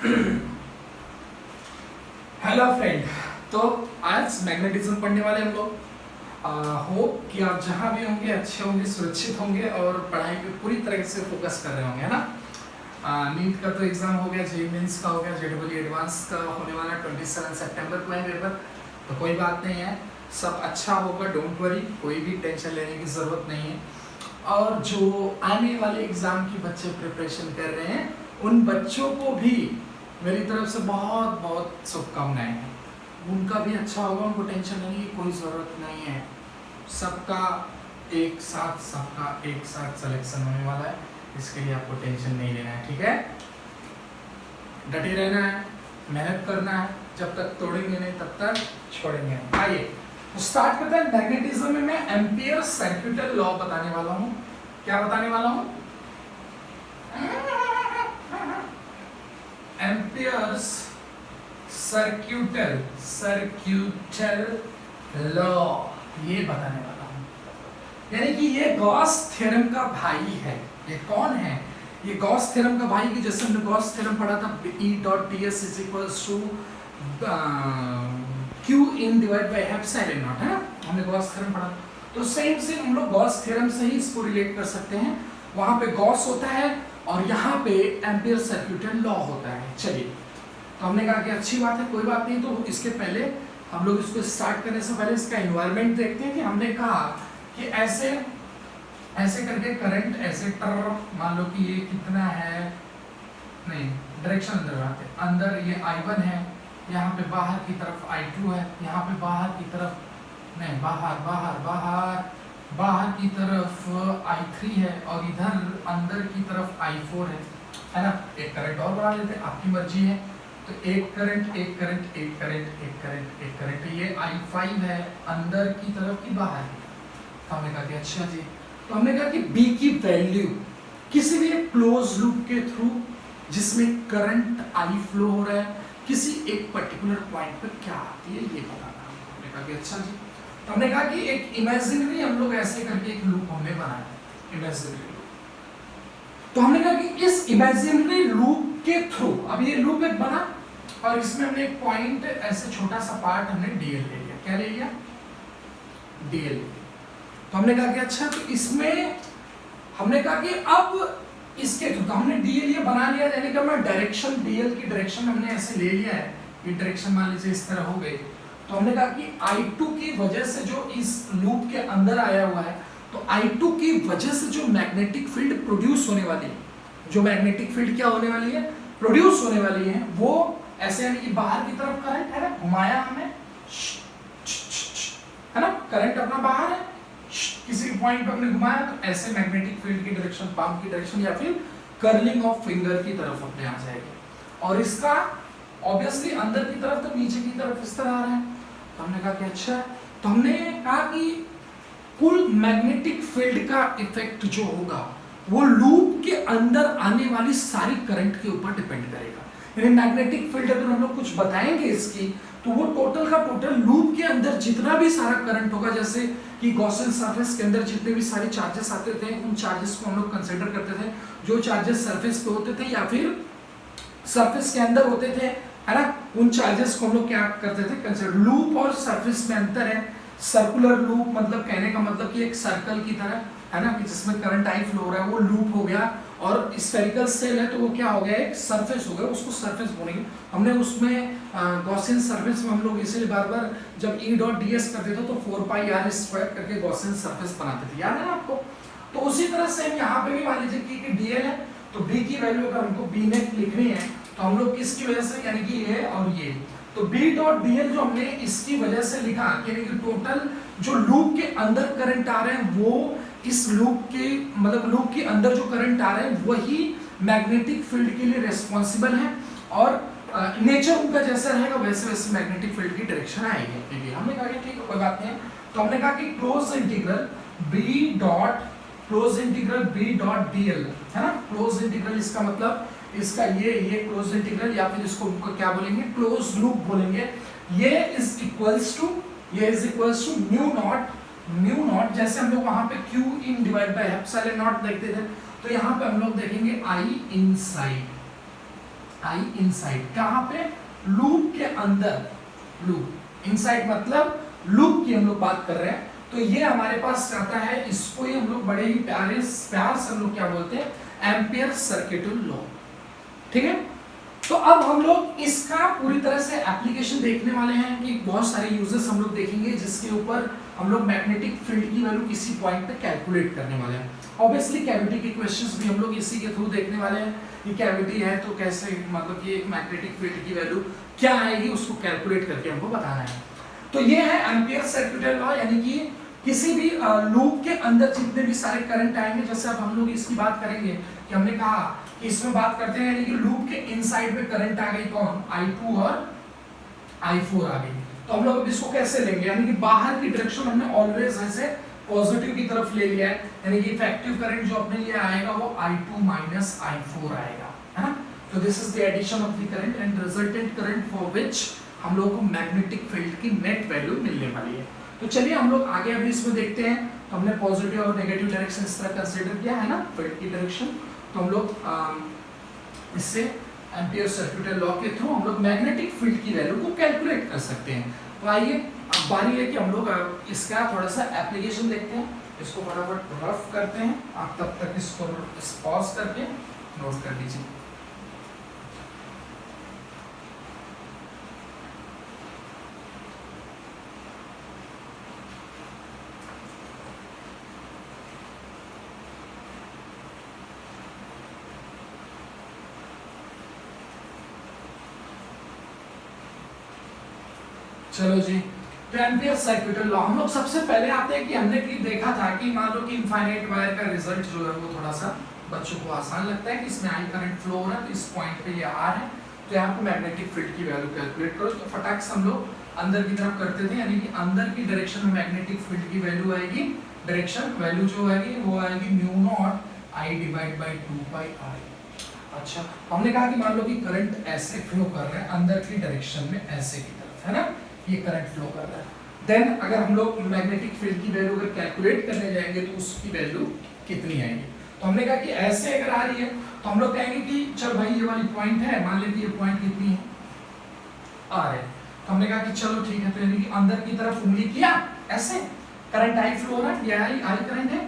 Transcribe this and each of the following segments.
Hello friend, तो आज magnetism पढ़ने वाले हम लोग। होप कि आप जहाँ भी होंगे अच्छे होंगे, सुरक्षित होंगे और पढ़ाई पे पूरी तरह से फोकस कर रहे होंगे, है ना। नीट का तो एग्जाम हो गया, जेईई मेंस का हो गया, जेईई एडवांस का होने वाला 27 सितंबर को है पेपर। तो कोई बात नहीं है, सब अच्छा होगा, डोंट वरी, कोई भी टेंशन लेने की ज़रूरत नहीं है। और जो आने वाले एग्ज़ाम की बच्चे प्रिपरेशन कर रहे हैं, उन बच्चों को भी मेरी तरफ से बहुत बहुत शुभकामनाएं हैं। उनका भी अच्छा होगा, उनको टेंशन लेने की कोई ज़रूरत नहीं है। सबका एक साथ सिलेक्शन होने वाला है, इसके लिए आपको टेंशन नहीं लेना है, ठीक है। डटे रहना है, मेहनत करना है, जब तक तोड़ेंगे नहीं तब तक छोड़ेंगे नहीं। आइए स्टार्ट करते हैं। मैग्नेटिज्म में मैं एम्पियर सर्क्यूटल लॉ बताने वाला हूँ। क्या बताने वाला हूँ? एम्पियर्स सर्क्यूटल लॉ, ये बताने वाला हूँ। यानी कि ये गॉस थ्योरम का भाई है। ये कौन है? ये गॉस थ्योरम का भाई, की जैसे हमने गॉस थ्योरम पढ़ा था, E.ds is equals to Q in divide by epsilon not, है ना। हमने गॉस थ्योरम पढ़ा, तो सेम हम लोग गॉस थ्योरम से ही इसको रिलेट कर सकते हैं। वहां पे गॉस होता है और यहाँ पे एम्पियर सर्क्यूटल लॉ होता है। चलिए, तो हमने कहा कि अच्छी बात है, कोई बात नहीं। तो इसके पहले हम लोग इसको स्टार्ट करने से पहले इसका एनवायरनमेंट देखते हैं। कि हमने कहा कि ऐसे करके करंट ऐसे मान लो कि ये कितना है, नहीं डायरेक्शन अंदर आते, अंदर ये I1 है, यहाँ पे बाहर की तरफ I2 है, यहाँ पे बाहर की तरफ नहीं, बाहर की तरफ I3 है, और इधर अंदर की तरफ I4 है ना। एक करंट और बढ़ा लेते हैं, आपकी मर्जी है। तो एक करंट, ये I5 है, अंदर की तरफ की बाहर की तरफ। तो हमने कहा कि अच्छा जी, तो हमने कहा कि B की वैल्यू किसी भी एक क्लोज लूप के थ्रू जिसमें करंट I फ्लो हो रहा है, किसी एक पर्टिकुलर पॉइंट पर क्या आती है, ये बताना। हमने कहा कि अच्छा जी, तो हमने कहा कि एक इमेजिनरी हम लोग ऐसे करके एक लूप हमने बनाया, इमेजिनरी लूप। तो हमने कहा कि इस इमेजिनरी लूप के थ्रू, अब ये लूप एक बना और इसमें हमने एक पॉइंट, ऐसे छोटा सा पार्ट हमने डीएल ले लिया। क्या ले लिया? डीएल। तो हमने कहा कि अच्छा, तो इसमें हमने कहा कि अब इसके थ्रू, तो हमने डीएल ये बना लिया, यानी कि हमने डायरेक्शन, डीएल की डायरेक्शन हमने ऐसे ले लिया है। ये डायरेक्शन मान लीजिए इस तरह हो गई। तो हमने कहा कि I2 की वजह से जो इस लूप के अंदर आया हुआ है, तो I2 की वजह से जो मैग्नेटिक फील्ड प्रोड्यूस होने वाली है, जो मैग्नेटिक फील्ड क्या होने वाली है, प्रोड्यूस होने वाली है, वो ऐसे, यानी कि बाहर की तरफ करंट है ना, घुमाया हमने, है ना, करंट अपना बाहर है, किसी पॉइंट पे हमने घुमाया, तो ऐसे मैग्नेटिक फील्ड की डायरेक्शन, पाम की डायरेक्शन या फिर कर्लिंग ऑफ फिंगर की तरफ अपने आ जाएगी। और इसका ऑब्वियसली अंदर की तरफ, तो नीचे की तरफ इस तरह आ रहा है। तो हमने कहा कि अच्छा, तो हमने कहा कि कुल मैग्नेटिक फील्ड का इफेक्ट जो होगा वो लूप के अंदर आने वाली सारी करंट के ऊपर डिपेंड करेगा। यानी मैग्नेटिक फील्ड अगर हम लोग कुछ बताएंगे इसकी, तो वो टोटल का टोटल लूप के अंदर जितना भी सारा करंट होगा, जैसे कि गॉसियन सरफेस के अंदर जितने भी सारे चार्जेस आते थे, उन चार्जेस को हम लोग कंसीडर करते थे। जो चार्जेस सरफेस पे होते थे या फिर सरफेस के अंदर होते थे, है ना, उन चार्जेस को हम लोग क्या करते थे, कंसीडर। लूप और सरफेस में अंतर है। सर्कुलर लूप मतलब कहने का मतलब कि एक सर्कल की तरह, है ना, कि जिसमें करंट आई फ्लो हो रहा है, वो लूप हो गया। और स्फेरिकल सेल है तो वो क्या हो गया, एक सरफेस हो गया, उसको सरफेस बोलेंगे। हमने उसमें गॉसियन सरफेस में हम लोग इसीलिए बार बार जब E.ds करते थे तो 4πr² करके गॉसियन सरफेस बनाते थे, याद है ना आपको। तो उसी तरह से हम यहाँ पे भी मान लीजिए कि डीएल है, तो बी की वैल्यू अगर हमको बी नेट लिखनी है, तो हम लोग किसकी वजह से, यानी कि ये और ये, तो B.dl जो हमने इसकी वजह से लिखा, यानी कि टोटल जो लूप के अंदर करंट आ रहे हैं, वो इस लूप के, मतलब लूप के अंदर जो करंट आ रहे हैं वही मैग्नेटिक फील्ड के लिए रिस्पॉन्सिबल है। और नेचर उनका जैसा रहेगा वैसे वैसे मैग्नेटिक फील्ड की डायरेक्शन आएगी। हमने कहा कि ठीक है, कोई बात नहीं। तो हमने कहा कि क्लोज इंटीग्रल B.dl, है ना। क्लोज इंटीग्रल इसका मतलब इसका ये क्लोज इंटीग्रल, या फिर इसको क्या बोलेंगे, क्लोज लूप बोलेंगे। ये is equals to mu not, जैसे हम लोग वहां पे Q इन डिवाइड बाय एप्सिलॉन नॉट देखते थे, तो यहाँ पे हम लोग देखेंगे I इनसाइड, आई इनसाइड, कहाँ पे, लूप के अंदर, लूप इनसाइड मतलब लूप की हम लोग बात कर रहे हैं। तो ये हमारे पास आता है, इसको ही हम लोग बड़े ही प्यार से हम लोग क्या बोलते हैं, एम्पियर सर्किट लॉ। ठीक है, तो अब हम लोग इसका पूरी तरह से एप्लीकेशन देखने वाले हैं कि बहुत सारे यूजेस हम लोग देखेंगे जिसके ऊपर हम लोग मैग्नेटिक फील्ड की वैल्यू किसी पॉइंट पे कैलकुलेट करने वाले हैं। ऑब्वियसली कैविटी के क्वेश्चंस भी हम लोग इसी के थ्रू देखने वाले हैं कि कैविटी है तो कैसे, मतलब कि मैग्नेटिक फील्ड की वैल्यू क्या आएगी उसको कैलकुलेट करके हमको बताना है। तो ये है एम्पियर सर्किट लॉ, यानी कि किसी भी लूप के अंदर जितने भी सारे करंट आएंगे, जैसे अब हम लोग इसकी बात करेंगे कि हमने कहा कि इसमें बात करते हैं यानी कि लूप के इनसाइड में करंट आ गई कौन, I2 और I4 आ गई। तो हम लोग अब इसको कैसे लेंगे, यानी कि बाहर की डायरेक्शन हमने ऑलवेज ऐसे पॉजिटिव की तरफ ले लिया है, यानी कि इफेक्टिव करंट जो अपने लिए आएगा वो I2 माइनस I4 आएगा, है ना। तो this is the addition of the current and resultant current for which हम लोग को मैग्नेटिक फील्ड की नेट वैल्यू मिलने वाली है। तो चलिए हम लोग आगे अभी इसमें देखते हैं। तो हमने पॉजिटिव और नेगेटिव डायरेक्शन इस तरह कंसीडर किया है ना, फील्ड की डायरेक्शन। तो हम लोग इससे एम्पियर सर्किट लॉ के थ्रू हम लोग मैग्नेटिक फील्ड की वैल्यू को कैलकुलेट कर सकते हैं। तो आइए अब बारी है कि हम लोग इसका थोड़ा सा एप्लीकेशन देखते हैं। इसको फटाफट रफ करते हैं, आप तब तक इसको पॉज करके नोट कर लीजिए। चलो जी, तो एम्पियर सर्किट लॉ हम लोग सबसे पहले आते हैं कि हमने कि देखा था कि मान लो कि इनफाइनाइट वायर का रिजल्ट जो है वो थोड़ा सा बच्चों को आसान लगता है कि इसमें आई करंट फ्लो हो रहा है, तो इस पॉइंट पे ये आर है, तो यहाँ पे मैग्नेटिक फील्ड की वैल्यू कैलकुलेट करो। तो फटाक से हम लोग अंदर की तरफ करते थे, यानी कि अंदर की डायरेक्शन में मैग्नेटिक फील्ड की वैल्यू आएगी, डायरेक्शन वैल्यू जो आएगी वो आएगी mu not I divide by 2 pi R. अच्छा, हमने कहा कि मान लो कि करंट ऐसे फ्लो कर रहा है अंदर की डायरेक्शन में, ऐसे की तरफ, है ना, ये करंट फ्लो कर रहा है। देन अगर हम लोग मैग्नेटिक फील्ड की वैल्यू अगर कैलकुलेट करने जाएंगे तो उसकी वैल्यू कितनी आएगी। तो हमने कहा कि ऐसे अगर आ रही है तो हम लोग कहेंगे कि चल भाई ये वाली पॉइंट है, मान लेते ये पॉइंट कितनी है, आर है। तो हमने कहा कि चलो ठीक है, तो यानी कि अंदर की तरफ उंगली किया, ऐसे करंट आई फ्लो हो रहा है, ये आई करंट है,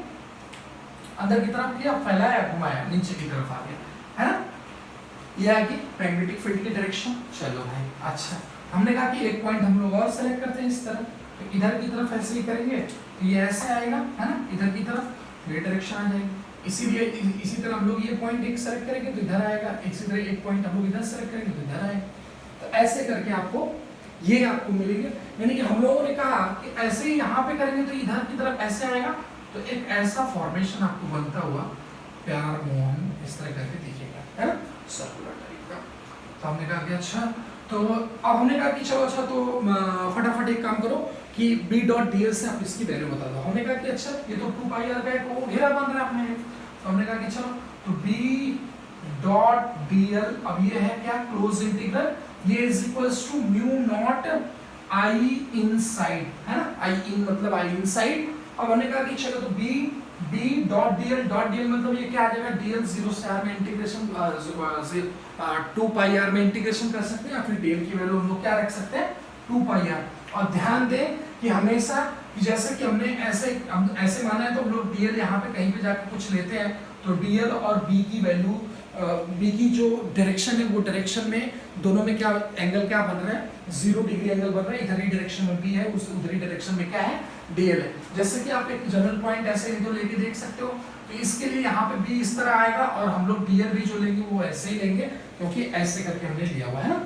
अंदर की तरफ किया, फैलाया, घुमाया, नीचे की तरफ आ गया, है ना, ये आ गई मैग्नेटिक फील्ड की डायरेक्शन। चलो भाई, अच्छा हमने कहा कि एक पॉइंट हम लोग और सेलेक्ट करते हैं इस तरह, तो इधर की तरफ ऐसे ही करेंगे तो ये ऐसे आएगा, है ना, इधर की तरफ ये डायरेक्शन आ जाएगी। इसीलिए इसी तरह हम लोग ये पॉइंट एक सेलेक्ट करेंगे तो इधर आएगा, इसी तरह एक पॉइंट हम लोग इधर सेलेक्ट करेंगे तो इधर आएगा। तो ऐसे करके आपको ये आपको मिलेंगे, यानी कि हम लोगों ने कहा कि ऐसे ही यहाँ पे करेंगे तो इधर की तरफ ऐसे आएगा, तो एक ऐसा फॉर्मेशन आपको बनता हुआ प्यार मोहन इस तरह करके दिखेगा, है ना, सर्कुलर टाइप का। तो हमने कहा कि अच्छा, तो अब हमने कहा कि चलो अच्छा, तो फटाफट एक काम करो कि b डॉट डी एल से आप इसकी वैल्यू बता दो। हमने कहा कि अच्छा ये तो 2 पाई आर का एक घेरा बन रहा है अपने, तो हमने कहा कि चलो तो b डॉट डी एल, अब ये है क्या, क्लोज इंटीग्रल, ये is equals to mu not I inside, है ना, आई इन मतलब आई इनसाइड। अब हमने कहा कि चलो तो b डॉट डी एल मतलब ये क्या आ जाएगा, डी एल 0 से r में इंटीग्रेशन 2 पाई आर में इंटीग्रेशन कर सकते हैं, या फिर dl की वैल्यू हम लोग क्या रख सकते हैं, 2 पाई आर। और ध्यान दें कि हमेशा जैसे कि हमने ऐसे माना है तो हम लोग dl यहाँ पे कहीं पे जाकर कुछ लेते हैं, तो dl और b की वैल्यू, b की जो डायरेक्शन है वो डायरेक्शन में दोनों में क्या एंगल क्या बन रहा है, 0 डिग्री एंगल बन रहा है। इधर ही डायरेक्शन में b है, उस उधरी डायरेक्शन में क्या है, dl है। जैसे कि आप एक जनरल पॉइंट ऐसे ही तो लेके देख सकते हो, तो इसके लिए यहाँ पे b इस तरह आएगा और हम लोग dl भी जो लेंगे वो ऐसे ही लेंगे, क्योंकि ऐसे करके हमने लिया हुआ है ना,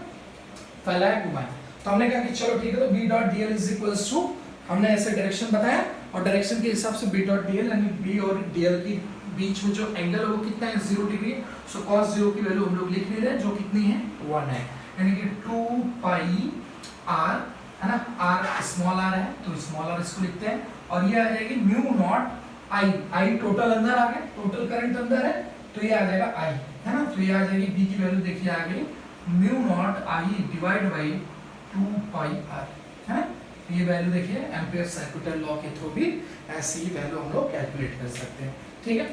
फैलाया घुमाया। तो हमने कहा कि चलो ठीक है, तो b dot dl is equals to, हमने ऐसे डायरेक्शन बताया और डायरेक्शन के हिसाब से b डॉट dl यानी b और dl की बीच में जो एंगल है वो कितना है, 0 डिग्री। सो cos 0 की वैल्यू हम लोग लिख नहीं रहे, जो कितनी है 1 है, यानी कि 2 पाई r, है ना, r स्मॉल r है तो स्मॉल r इसको लिखते हैं, और ये आ जाएगी म्यू नॉट आई टोटल अंदर आ गया, टोटल करंट अंदर है तो ये आ जाएगा आई, है ना, तो ये आ जाएगी b की वैल्यू देखिए आ गई mu naught I divide by 2 pi r, है ना। ये वैल्यू देखिए एम्पियर सर्किट लॉ के थ्रू भी ऐसी ही वैल्यू हम लोग कैलकुलेट कर सकते हैं, ठीक है।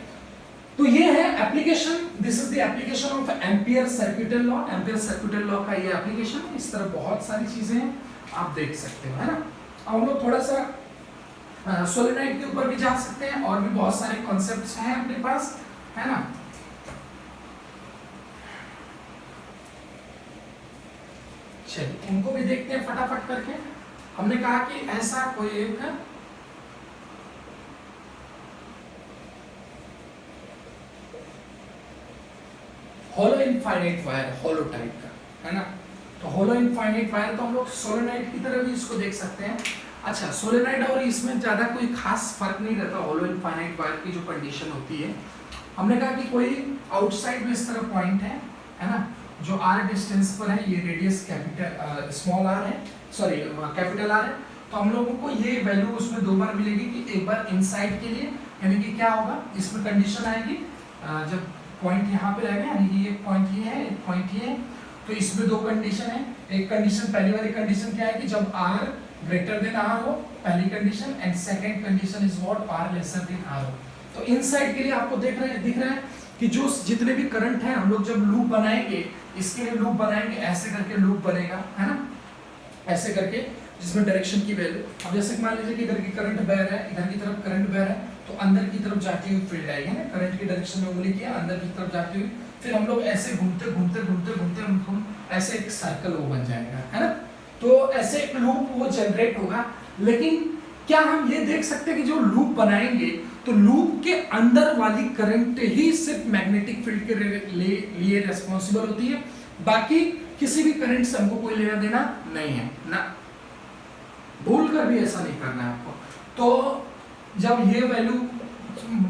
तो ये है application, this is the application of ampere circuital law. Ampere circuital law का ये एप्लीकेशन है। इस तरह बहुत सारी चीजें हैं, आप देख सकते हो, है ना। अब हम लोग थोड़ा सा सोलेनॉइड के ऊपर भी जा सकते हैं, और भी बहुत सारे कॉन्सेप्ट्स हैं अपने पास, है ना। चलिए उनको भी देखते हैं फटाफट करके। हमने कहा कि ऐसा कोई एक होलो इनफाइनाइट वायर, होलो टाइप का, है ना। तो होलो इनफाइनाइट वायर तो हम लोग सोलेनॉइड की तरह भी इसको देख सकते हैं। अच्छा, सोलेनॉइड और इसमें ज्यादा कोई खास फर्क नहीं रहता। होलो इनफाइनाइट वायर की जो कंडीशन होती है, हमने कहा कि कोई आउटसाइड में इस तरह पॉइंट है ना, जो r डिस्टेंस पर है, ये रेडियस कैपिटल स्मॉल r है, सॉरी कैपिटल R है। तो हम लोगों को ये वैल्यू उसमें दो बार मिलेगी, कि एक बार इनसाइड के लिए, यानी कि क्या होगा, इसमें कंडीशन आएगी जब पॉइंट यहाँ पे रहेगा, यानी कि एक पॉइंट ये है, एक पॉइंट ये है, तो इसमें दो कंडीशन है। एक कंडीशन, पहली वाली कंडीशन क्या है कि जब r ग्रेटर देन r हो, पहली condition, and second condition is what, r lesser than r हो। तो इनसाइड के लिए आपको दिख रहा है कि जो जितने भी करंट है, हम लोग जब लूप बनाएंगे, इसके लिए लूप बनाएंगे, ऐसे करके लूप बनेगा, है ना, ऐसे करके, जिसमें डायरेक्शन की वैल्यू, अब जैसे मान लीजिए कि इधर की करंट बह रहा है, इधर की तरफ करंट बह रहा है, तो अंदर की तरफ जाती हुई फील्ड आएगी ना, करंट की डायरेक्शन में उंगली किया, अंदर की तरफ जाती हुई, फिर हम लोग ऐसे घूमते घूमते घूमते घूमते हम ऐसे एक सर्कल वो बन जाएगा, है ना। तो ऐसे एक लूप वो जनरेट होगा। लेकिन क्या हम ये देख सकते हैं कि जो लूप बनाएंगे, तो लूप के अंदर वाली करंट ही सिर्फ मैग्नेटिक फील्ड के लिए रेस्पॉन्सिबल होती है, बाकी किसी भी करंट से हमको कोई लेना देना नहीं है ना, भूल कर भी ऐसा नहीं करना है आपको। तो जब ये वैल्यू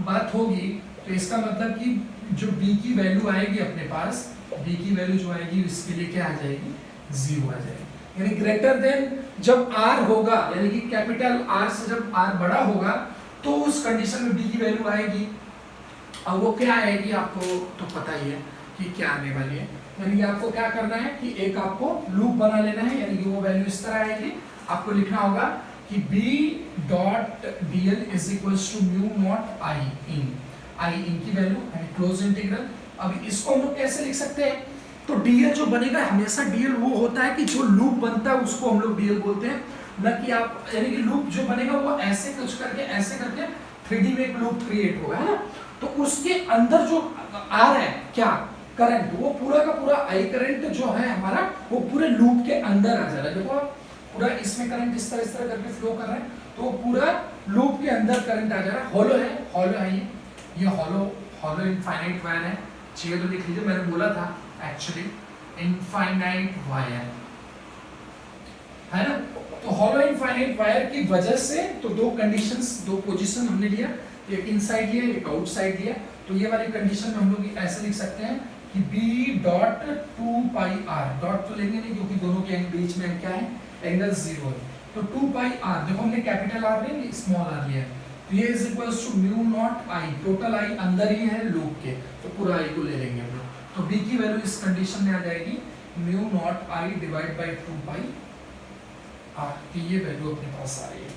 बात होगी, तो इसका मतलब कि जो b की वैल्यू आएगी अपने पास, b की वैल्यू जो आएगी इसके लिए क्या आ जाएगी, 0 आ जाएगी। यानी ग्रेटर देन जब r होगा, यानी कि कैपिटल R से जब r बड़ा होगा, तो उस कंडीशन में b की वैल्यू आएगी। अब वो क्या आएगी आपको तो पता ही है कि क्या आने वाली है। यानी कि आपको क्या करना है कि एक आपको लूप बना लेना है, यानी कि वो वैल्यू इस तरह आएगी। आपको लिखना होगा कि b dot dl is equals to mu not I in की वैल्यू, यानी क्लोज इंटीग्रल। अब इसको हम लोग कैसे लिख सकते हैं, तो dl जो बनेगा, हमेशा dl वो होता है कि जो लूप बनता है उसको हम लोग dl बोलते हैं, न कि आप, यानी कि लूप जो बनेगा वो ऐसे कुछ करके, ऐसे करके 3D में एक लूप क्रिएट होगा, है ना। तो उसके अंदर जो आ रहा है क्या, करंट, वो पूरा का पूरा I करंट जो है हमारा, वो पूरे लूप के अंदर आ जा रहा है। देखो आप, पूरा इसमें करंट इस तरह करके फ्लो कर रहा है, तो पूरा लूप के अंदर करंट आ जा रहा है। हॉलो है, हॉलो है ये हॉलो इनफाइनाइट वायर है। चाहिए तो लिख लीजिए, मैंने बोला था एक्चुअली इनफाइनाइट वायर, है ना। तो हॉलो इनफाइनाइट वायर की वजह से तो दो कंडीशंस, दो पोजीशन हमने लिया, एक इनसाइड लिया, एक आउटसाइड लिया। तो ये वाली कंडीशन में हम लोग ऐसे लिख सकते हैं कि b डॉट 2 पाई r, डॉट तो लेंगे नहीं क्योंकि दोनों के बीच में क्या है, एंगल 0 है। तो 2 पाई r, देखो हमने कैपिटल R लिया, स्मॉल r लिया, तो ये is equals to mu not I, total I अंदर ही है लूप के, तो पूरा I को ले लेंगे हम लोग। तो b की वैल्यू इस कंडीशन में आ जाएगी mu not I divide by 2 pi r, तो ये वैल्यू अपने पास आ रही है।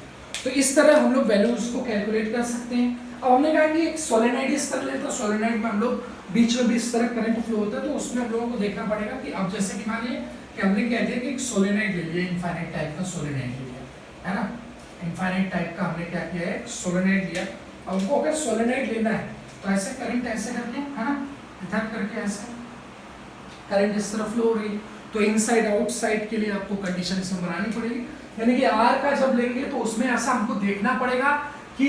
तो इस तरह हम लोग वैल्यूज को कैलकुलेट कर सकते हैं। अब हमने कहा कि एक सोलेनॉइड इस तरह लेते हैं, सोलेनॉइड में हम लोग बीच में भी इस तरह करंट फ्लो होता है, तो उसमें हम लोगों को देखना पड़ेगा कि अब जैसे कि मानिए कि हमने कह दिया कि एक सोलेनॉइड ले लिया, इनफाइनाइट टाइप का सोलेनॉइड ले लिया, है ना। इनफाइनाइट टाइप का हमने क्या किया है, सोलेनॉइड लिया। अब हमको अगर सोलेनॉइड लेना है तो ऐसे करंट ऐसे करके, है ना, इधर करके ऐसे करंट इस तरह फ्लो हो रही है, तो इनसाइड आउटसाइड के लिए आपको कंडीशन इसमें बनानी पड़ेगी। यानी कि R का जब लेंगे तो उसमें ऐसा हमको देखना पड़ेगा कि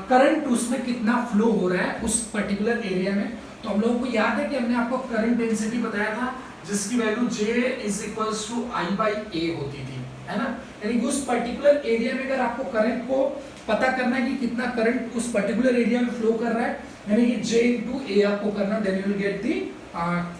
करंट उसमें कितना फ्लो हो रहा है उस पर्टिकुलर एरिया में। तो हम लोगों को याद है कि हमने आपको करंट डेंसिटी बताया था, जिसकी value J is equals to I by A होती थी, है ना। यानी कि उस पर्टिकुलर एरिया में अगर आपको करंट को पता करना है कि कितना करंट उस पर्टिकुलर एरिया में फ्लो कर रहा है, यानी कि J into A आपको करना, then you will get the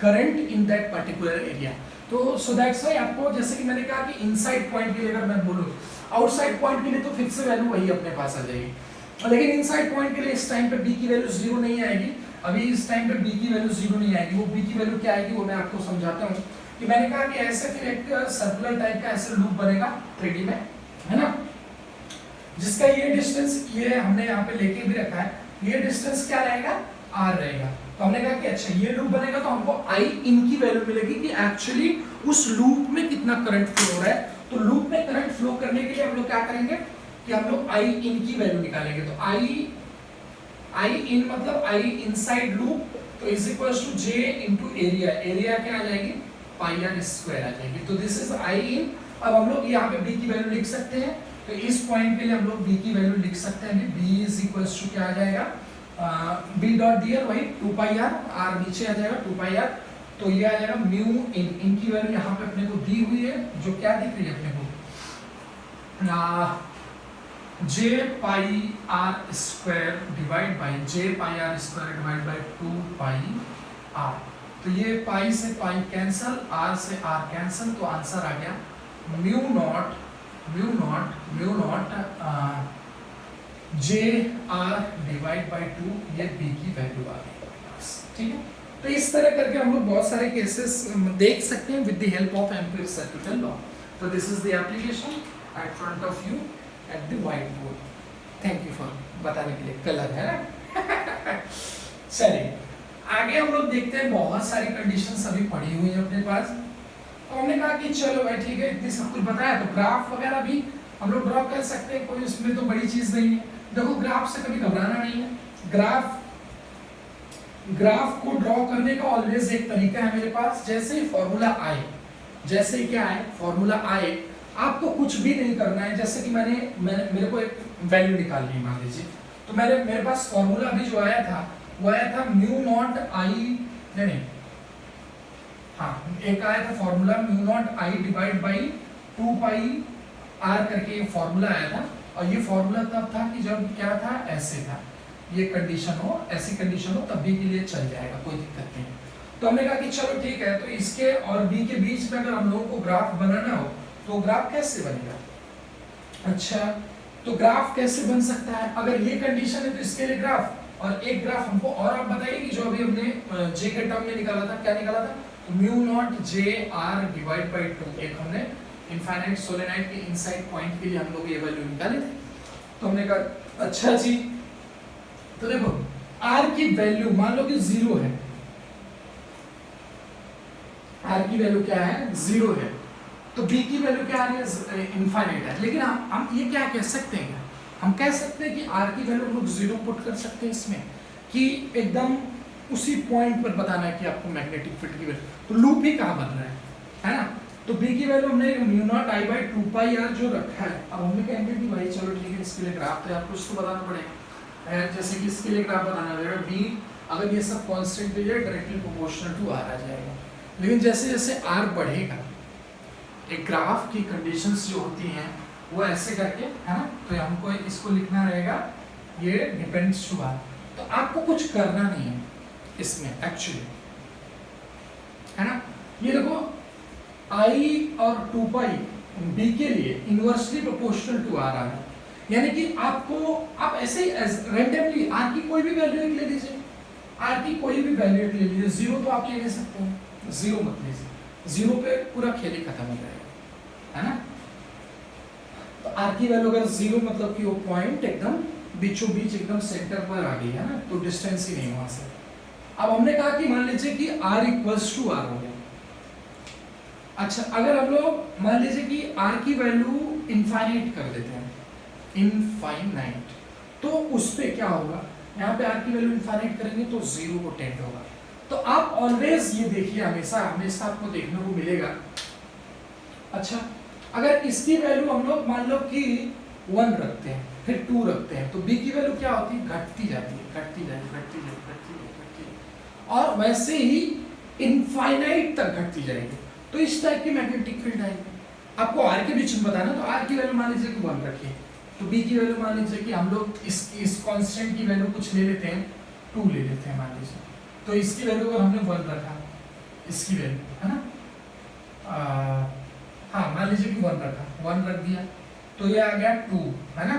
current in that particular area. तो सो दैट्स व्हाई आपको, जैसे कि मैंने कहा कि इनसाइड पॉइंट के लिए अगर मैं बोलूं, आउटसाइड पॉइंट के लिए तो फिक्स वैल्यू वही अपने पास आ जाएगी, लेकिन इनसाइड पॉइंट के लिए इस टाइम पे b की वैल्यू 0 नहीं आएगी। अभी इस टाइम पे b की वैल्यू 0 नहीं आएगी। वो b की वैल्यू क्या आएगी वो मैं आपको समझाता हूँ। कि मैंने कहा कि ऐसे फिर एक सर्कुलर टाइप का ऐसे लूप बनेगा 3D में, है ना, जिसका ये डिस्टेंस, ये हमने यहाँ पे लेके भी रखा है, ये डिस्टेंस क्या रहेगा आर रहेगा। तो हमने कहा कि अच्छा ये लूप बनेगा तो हमको आई इन की वैल्यू मिलेगी कि एक्चुअली उस लूप में कितना करंट फ्लो हो रहा है। तो लूप में करंट फ्लो करने के लिए हम लोग क्या करेंगे कि हम लोग आई इन की वैल्यू निकालेंगे। तो आई इन मतलब आई इनसाइड लूप तो is equals to J into area. Area क्या आ जाएगी, पाई आर स्क्वायर आ जाएगी। तो दिस इज आई इन। अब हम लोग यहाँ पे बी की वैल्यू लिख सकते हैं। तो इस पॉइंट के लिए हम लोग बी की वैल्यू लिख सकते हैं। बी इज इक्वल्स टू क्या आ जाएगा, बी डॉट डी आर वही 2 पाई आर, आर नीचे आ जाएगा 2 पाई आर। तो ये आ जाएगा म्यू इन, इनकी वैल्यू यहाँ पे अपने को दी हुई है जो क्या दिख रही है अपने को, J pi R square divide by J pi R square divide by 2 pi R. तो ये पाई से पाई कैंसल, आर से आर कैंसल, तो आंसर आ गया mu naught J R divide by 2। ये बी की वैल्यू आ गई, ठीक है। तो इस तरह करके हम लोग बहुत सारे केसेस देख सकते हैं with the help of ampere circuit law. तो this is the application at front of you at the white board. Thank you for बताने के लिए, कलर है ना। चलिए आगे हम लोग देखते हैं, बहुत सारी कंडीशंस अभी पड़ी हुई है अपने पास। तो हमने कहा कि चलो भाई ठीक है, इतनी सब कुछ बताया तो ग्राफ वगैरह भी हम लोग ड्रॉ कर सकते हैं, कोई उसमें तो बड़ी चीज नहीं है। देखो ग्राफ से कभी घबराना नहीं है। ग्राफ को ड्रॉ करने का ऑलवेज एक तरीका है मेरे पास। जैसे फॉर्मूला आए, जैसे क्या है फॉर्मूला आए, आपको कुछ भी नहीं करना है। जैसे कि मेरे को एक वैल्यू निकालनी है, मान लीजिए। तो मेरे पास फॉर्मूला भी जो आया था वो आया था म्यू नॉट आई, नहीं हाँ, एक आया था formula mu not I divide by 2 pi R करके ये फॉर्मूला आया था। और ये फॉर्मूला तब था कि जब क्या था, ऐसे था, ये कंडीशन हो, ऐसी कंडीशन हो तब भी के लिए चल जाएगा, कोई दिक्कत नहीं। तो हमने कहा कि चलो ठीक है, तो इसके और बी के बीच में अगर हम लोगों को ग्राफ बनाना हो तो ग्राफ कैसे बनेगा। अच्छा तो ग्राफ कैसे बन सकता है, अगर ये कंडीशन है तो इसके लिए ग्राफ, और एक ग्राफ हमको और आप बताइए कि जो अभी हमने जे के टर्म में निकाला था, क्या निकाला था, mu naught J R divide by 2। एक हमने इनफाइनाइट सोलेनोइड के इनसाइड पॉइंट के लिए हम लोग ये वैल्यू निकाले थे। तो हमने कहा अच्छा जी, तो देखो आर की वैल्यू मान लो कि 0 है, आर की वैल्यू क्या है, 0 है। तो बी की वैल्यू क्या आ रही है, इनफाइनाइट है। लेकिन हम ये क्या कह सकते हैं, हम कह सकते हैं कि आर की वैल्यू हम लोग 0 पुट कर सकते हैं इसमें, कि एकदम उसी पॉइंट पर बताना है कि आपको मैग्नेटिक फील्ड की वैल्यू। तो लूप ही कहाँ बन रहा है ना। तो बी की वैल्यू हमने mu not I by 2 pi R जो रखा है। अब हमने कहेंगे कि भाई चलो ठीक है, इसके लिए ग्राफ तो आपको इसको बताना पड़ेगा। जैसे कि इसके लिए ग्राफ बनाना पड़ेगा, बी अगर ये सब कांस्टेंट दे जाए डायरेक्टली प्रोपोर्शनल टू आर आ जाएगा। लेकिन जैसे जैसे आर बढ़ेगा, एक ग्राफ की कंडीशंस जो होती हैं वो ऐसे करके, है ना, तो हमको इसको लिखना रहेगा ये डिपेंड्स टू आर। तो आपको कुछ करना नहीं है इसमें एक्चुअली, है ना। ये देखो आई और 2 पाई बी के लिए इनवर्सली प्रोपोर्शनल टू आर आ रहा है, यानी कि आप ऐसे ही रैंडमली आर की कोई भी वैल्यू एक ले लीजिए, आर की कोई भी वैल्यू एक ले लीजिए। 0 तो आप ले सकते हैं, 0 मत लीजिए, 0 पे पूरा खेल ही खत्म हो जाएगा, है ना। तो आर की वैल्यू अगर 0 मतलब कि वो पॉइंट एकदम बीचों बीच एकदम सेंटर पर आ गई, है ना, तो डिस्टेंस ही नहीं वहां से। अब हमने कहा कि मान लीजिए कि r इक्वल्स टू आर हो गया। अच्छा अगर हम लोग मान लीजिए कि r की वैल्यू इनफाइनाइट कर देते हैं, इनफाइनाइट, तो उस पे क्या होगा, यहाँ पे r की वैल्यू इनफाइनाइट करेंगे तो 0 को टेंड होगा। तो आप ऑलवेज ये देखिए, हमेशा आपको देखने को मिलेगा। अच्छा अगर इसकी वैल्यू हम लोग मान लो कि 1 रखते हैं, फिर 2 रखते हैं, तो b की वैल्यू क्या होती है, घटती जाती है, और वैसे ही इनफाइनाइट तक घटती जाएगी। तो इस टाइप की मैग्नेटिक फील्ड आएगी। आपको r के बीच में बताना, तो r की वैल्यू मान लीजिए कि 1 रखिए, तो b की वैल्यू मान लीजिए कि हम लोग इस कांस्टेंट की वैल्यू कुछ ले लेते हैं, 2 ले लेते हैं मान लीजिए। तो इसकी वैल्यू अगर हमने 1 रखा, इसकी वैल्यू, है ना, हाँ मान लीजिए कि 1 रखा, 1 रख दिया, तो ये आ गया 2, है ना।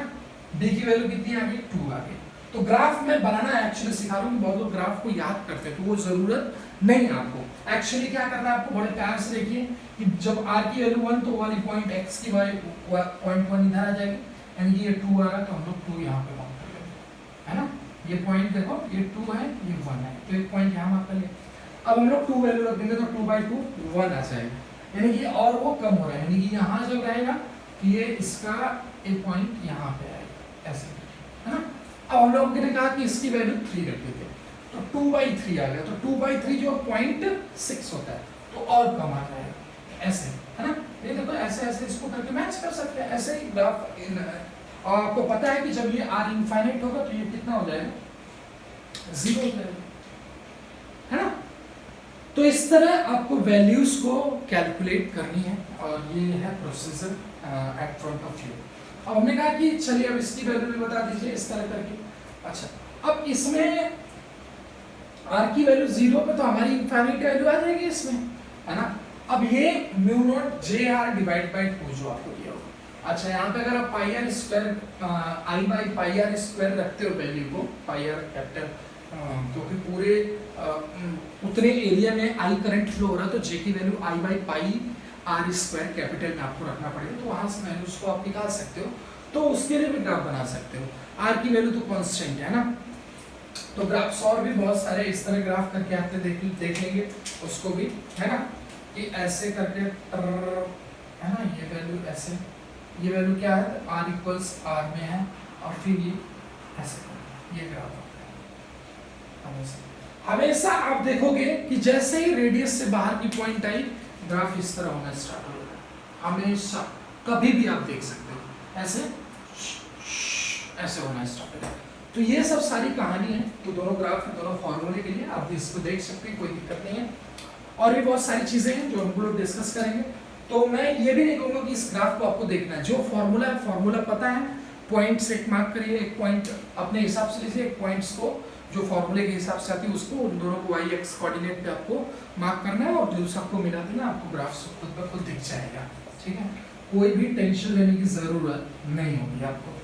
b की वैल्यू कितनी आ गई, 2 आ गई। तो ग्राफ में बनाना एक्चुअली सिखा रहा हूँ, बहुत लोग ग्राफ को याद करते हैं, तो वो जरूरत नहीं है आपको। एक्चुअली क्या करना है, आपको बड़े प्यार से देखिए कि जब r की वैल्यू 1 तो वाली पॉइंट x की पॉइंट 1 इधर आ जाएगी, यानी कि ये 2 आ रहा है, तो हम लोग 2 यहाँ पे बाउंड कर लेंगे, है ना। ये पॉइंट देखो, ये 2 है, ये 1 है, तो एक पॉइंट यहाँ मार्क कर लिया। अब हम लोग 2 वैल्यू रख देंगे तो 2/2 1 आ जाएगा, यानी कि और वो कम हो रहा है, यानी कि यहाँ जब रहेगा कि ये इसका एक पॉइंट यहाँ पे आएगा ऐसे, है ना। अब हम लोगों ने कहा कि इसकी वैल्यू 3 रख देते हैं, तो 2/3 आ गया, तो 2/3 जो 0.6 होता है तो और कम आ जाएगा ऐसे, है ना। ये देखो ऐसे ऐसे इसको करके मैच कर सकते हैं, ऐसे ही ग्राफ। और आपको पता है कि जब ये r इनफाइनाइट होगा तो ये कितना हो जाएगा, 0 हो जाएगा, है ना। तो इस तरह आपको वैल्यूज को कैलकुलेट करनी है और ये है procedure at front of you. अब हमने कहा कि चलिए अब इसकी वैल्यू भी बता दीजिए इस तरह करके। अच्छा, अब इसमें r की वैल्यू 0 पे तो हमारी इनफाइनाइट वैल्यू आ जाएगी इसमें, है ना। अब ये mu not JR divide by 2 जो आपको दिया होगा। अच्छा, यहाँ पे अगर आप pi R square I by pi R square रखते हो वैल्यू को, पाई आर कैपिटल, क्योंकि पूरे उतने एरिया में I करंट फ्लो हो रहा है तो J की value I by pi R square capital में आपको रखना पड़ेगा, तो वहाँ से वैल्यूज को आप निकाल सकते हो, तो उसके लिए भी ग्राफ बना सकते हो। R की वैल्यू तो कॉन्स्टेंट है ना, तो ग्राफ्स और भी बहुत सारे इस तरह ग्राफ करके आपने देख लेंगे उसको भी, है ना, कि ऐसे करके है ना, ये वैल्यू ऐसे, ये वैल्यू क्या है r इक्वल्स r में है, और फिर ये ऐसे ये ग्राफ होता है। हमेशा आप देखोगे कि जैसे ही रेडियस से बाहर की पॉइंट आई ग्राफ इस तरह होना स्टार्ट हो गया, हमेशा कभी भी आप देख सकते हो ऐसे ऐसे होना स्टार्ट हो गया। तो ये सब सारी कहानी है, तो दोनों ग्राफ दोनों फॉर्मूले के लिए आप इसको देख सकते हैं, कोई दिक्कत नहीं है। और भी बहुत सारी चीजें हैं जो हम लोग डिस्कस करेंगे, तो मैं ये भी नहीं कहूँगा कि इस ग्राफ को आपको देखना है, जो फॉर्मूला है फॉर्मूला पता है, पॉइंट्स एक मार्क करिए, एक पॉइंट अपने हिसाब से लीजिए, एक पॉइंट्स को जो फॉर्मूले के हिसाब से आती है उसको, उन दोनों को y x कोऑर्डिनेट पे आपको मार्क करना है, और जो सबको मिला देना, आपको ग्राफ खुद ब खुद दिख जाएगा, ठीक है। कोई भी टेंशन लेने की जरूरत नहीं होगी आपको।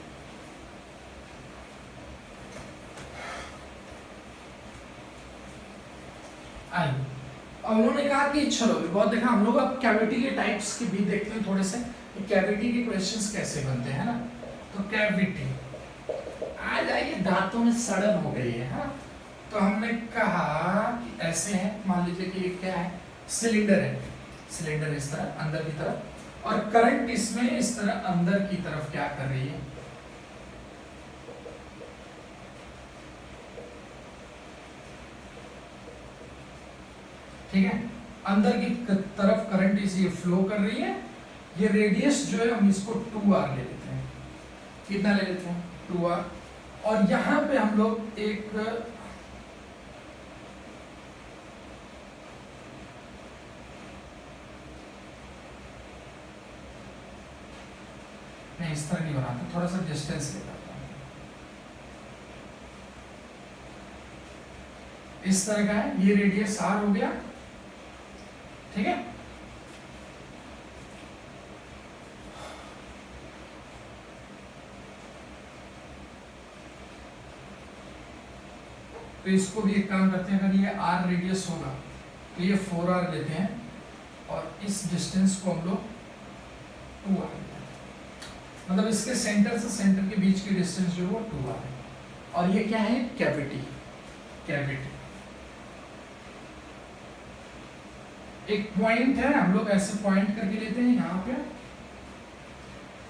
आइए, अब उन्होंने कहा कि चलो बहुत देखा हम लोग, अब कैविटी के टाइप्स के भी देखते हैं थोड़े से, कैविटी के क्वेश्चंस कैसे बनते हैं ना। तो कैविटी आ जाइए, दांतों में सड़न हो गई है, हाँ। तो हमने कहा कि ऐसे है, मान लीजिए कि क्या है, सिलेंडर है, सिलेंडर इस तरह अंदर की तरफ, और करंट इसमें इस तरह अंदर की तरफ क्या कर रही है, ठीक है, अंदर की तरफ करंट इसे फ्लो कर रही है। ये रेडियस जो है हम इसको 2r ले लेते हैं, कितना ले लेते हैं 2r, और यहां पे हम लोग एक नहीं, इस तरह नहीं बनाते, थोड़ा सा डिस्टेंस ले लेते हैं, इस तरह का है, ये रेडियस r हो गया, ठीक है। तो इसको भी एक काम करते हैं, अगर ये r रेडियस होगा तो ये 4r लेते हैं, और इस डिस्टेंस को हम लोग 2r लेते हैं, मतलब इसके सेंटर से सेंटर के बीच की डिस्टेंस जो है वो 2r है। और ये क्या है, कैविटी, कैविटी एक पॉइंट है, हम लोग ऐसे पॉइंट करके लेते हैं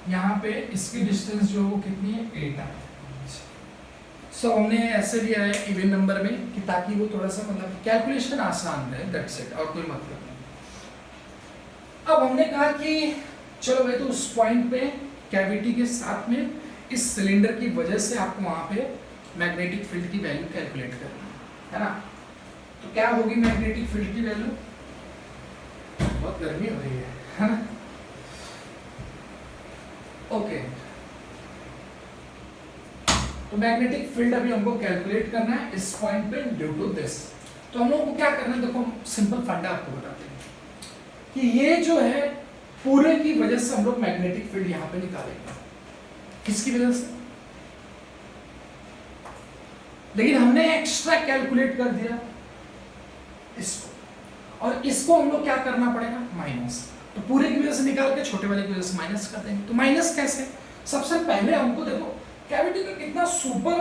यहाँ पे इसकी डिस्टेंस जो वो कितनी है 8 है। सो हमने ऐसे लिया है इवन नंबर में कि ताकि वो थोड़ा सा मतलब कैलकुलेशन आसान रहे, दैट्स इट, और कोई मतलब नहीं। अब हमने कहा कि चलो भाई, तो उस पॉइंट पे कैविटी के साथ में इस सिलेंडर की वजह से आपको वहां पे मैग्नेटिक फील्ड की वैल्यू कैलकुलेट करनी है ना। तो क्या होगी मैग्नेटिक फील्ड की वैल्यू, बहुत गर्मी हो रही है ना, ओके। तो मैग्नेटिक फील्ड अभी हमको कैलकुलेट करना है इस पॉइंट पे ड्यू टू दिस। तो हम लोगों को क्या करना है, देखो सिंपल फंडा आपको बताते हैं कि ये जो है पूरे की वजह से हम लोग मैग्नेटिक फील्ड यहां पे निकालेंगे, किसकी वजह से, लेकिन हमने एक्स्ट्रा कैलकुलेट कर दिया इसको, और इसको हम लोग क्या करना पड़ेगा, माइनस। तो पूरे की वजह से निकाल के छोटे वाले की वजह से माइनस कर देंगे। तो माइनस कैसे, सबसे पहले हमको देखो कैविटी का कितना सुपर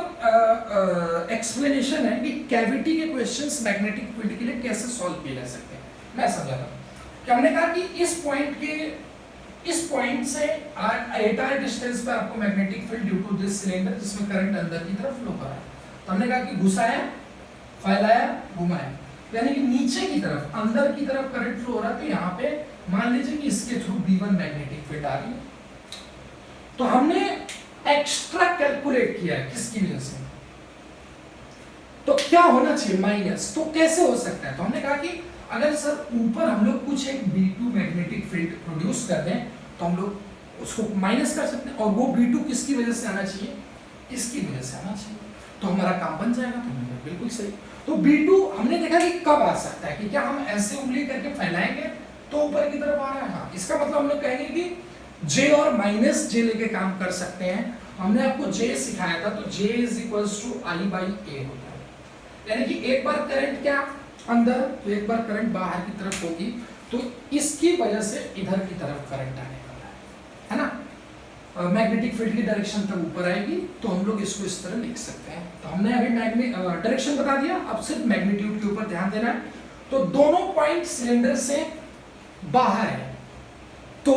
एक्सप्लेनेशन है कि कैविटी के क्वेश्चंस मैग्नेटिक फील्ड के लिए कैसे सॉल्व किए जा सकते हैं। मैं समझाता हूँ कि हमने कहा कि इस पॉइंट से 8r डिस्टेंस पे आपको magnetic field due to this cylinder जिसमें करंट अंदर की तरफ फ्लो कर रहा है, तो हमने कहा कि घुसाया, फैलाया, घुमाया, यानी कि नीचे की तरफ अंदर की तरफ करंट फ्लो हो रहा है। तो यहाँ पे मान लीजिए कि इसके थ्रू B1 मैग्नेटिक फील्ड आ रही है, तो हमने एक्स्ट्रा कैलकुलेट किया है किसकी वजह से, तो क्या होना चाहिए माइनस। तो कैसे हो सकता है, तो हमने कहा कि अगर सर ऊपर हम लोग कुछ एक B2 मैग्नेटिक फील्ड प्रोड्यूस कर दें तो हम लोग उसको माइनस कर सकते हैं, और वो B2 किसकी वजह से आना चाहिए, इसकी वजह से आना चाहिए, तो हमारा काम बन जाएगा। तो हमने कहा बिल्कुल सही। तो B2 हमने देखा कि कब आ सकता है, कि क्या हम ऐसे उंगली करके फैलाएंगे तो ऊपर की तरफ आ रहा है, हाँ, इसका मतलब हम लोग कहेंगे कि J और माइनस J लेके काम कर सकते हैं। हमने आपको J सिखाया था, तो J is equals to I/A होता है, यानी कि एक बार करंट क्या अंदर, तो एक बार करंट बाहर की तरफ होगी, तो इसकी वजह से इधर की तरफ करंट आने वाला है ना, मैग्नेटिक फील्ड की डायरेक्शन तक ऊपर आएगी, तो हम लोग इसको इस तरह लिख सकते हैं। तो हमने अभी डायरेक्शन बता दिया, अब सिर्फ मैग्नीट्यूड के ऊपर ध्यान देना है। तो दोनों पॉइंट सिलेंडर से बाहर है, तो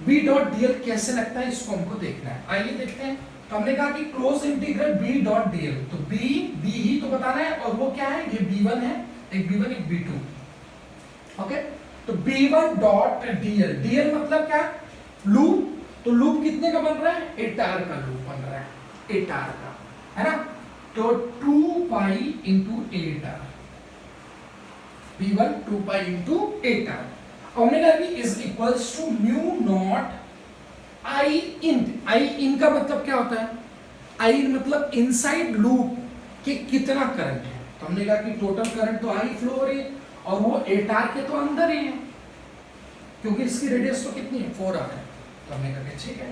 B डॉट dl कैसे लगता है इसको हमको देखना है, आइए देखते हैं। तो हमने कहा कि close integral B dot dl, तो B ही तो बताना है, और वो क्या है, ये B1 है, एक B1 एक B2, ओके। तो B1 डॉट dl मतलब क्या, लूप, तो लूप कितने का बन रहा है, 8r का लूप बन रहा है, 8r का, है ना, तो 2 pi into 8r, B1 2 pi into 8r, हमने कहा कि is equals to mu not I in का मतलब क्या होता है, आई मतलब इनसाइड लूप कि कितना करंट है, तो हमने कहा कि टोटल करंट तो आई फ्लो हो रही है, और वो 8r के तो अंदर ही है, क्योंकि इसकी रेडियस तो कितनी है, 4r है, तो हमने कहा कि ठीक है,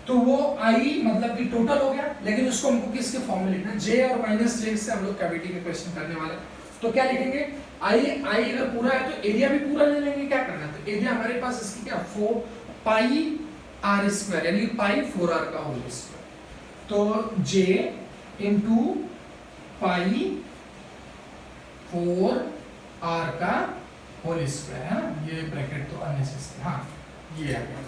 तो वो आई मतलब कि टोटल हो गया, लेकिन उसको हमको किसके फॉर्म में लिखना है, J और माइनस J से हम लोग कैविटी के क्वेश्चन करने वाले हैं। तो क्या लिखेंगे, आई अगर पूरा है तो एरिया भी पूरा ले लेंगे, क्या करना है, तो एरिया हमारे पास इसकी क्या 4 पाई r स्क्वायर, यानी कि पाई 4r का होल स्क्वायर, तो J इंटू पाई 4r का होल स्क्वायर है ना, ये ब्रैकेट तो अननेसेसरी, हाँ ये आ गया।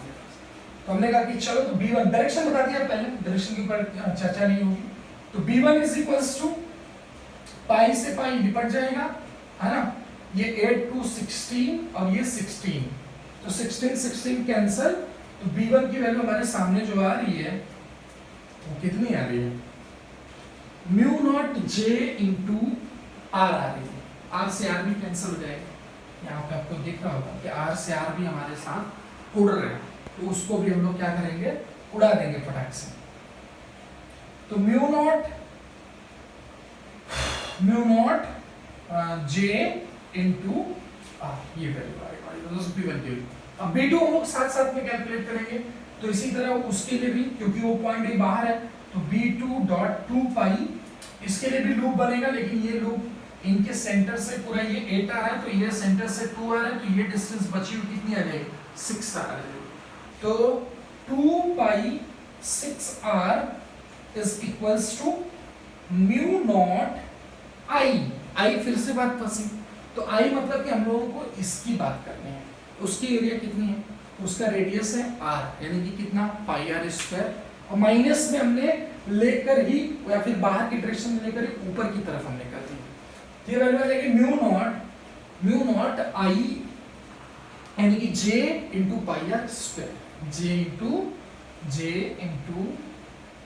तो हमने कहा कि चलो, तो B1 डायरेक्शन बता दिया पहले, डायरेक्शन के ऊपर चर्चा नहीं होगी, तो B1 इज इक्वल्स टू पाई से पाई निपट जाएगा, है ना, ये 8 टू 16 और ये 16, तो 16 कैंसल, तो B1 की वैल्यू हमारे सामने जो आ रही है वो कितनी आ रही है, mu naught J into R आ रही है, R से R भी कैंसिल हो जाएगा, यहाँ पे आपको दिख रहा होगा कि R से R भी हमारे साथ उड़ रहे हैं, तो उसको भी हम लोग क्या करेंगे, उड़ा देंगे फटाक से। तो mu naught J into R, ये वैल्यू आएगा, तो B1 की। अब B2 हम लोग साथ साथ में कैलकुलेट करेंगे, तो इसी तरह उसके लिए भी, क्योंकि वो पॉइंट बाहर है, तो B2 डॉट 2 पाई, इसके लिए भी लूप बनेगा, लेकिन ये लूप इनके सेंटर से पूरा ये 8 आ रहा है, तो ये सेंटर से 2 आ रहा है, तो ये डिस्टेंस बची हुई कितनी आ जाएगी, 6 आ जाएगी, तो 2 pi 6r is equals to mu not I फिर से बात फंसी, तो आई मतलब कि हम लोगों को इसकी बात करनी है, उसकी एरिया कितनी है, उसका रेडियस है r, यानी कि कितना पाई r स्क्वायर, और माइनस में हमने लेकर ही, या फिर बाहर की डायरेक्शन में लेकर ही ऊपर की तरफ हमने कर दी, ये वैल्यू आएगी म्यू नॉट आई, यानी कि J इंटू पाई r स्क्वायर, J इंटू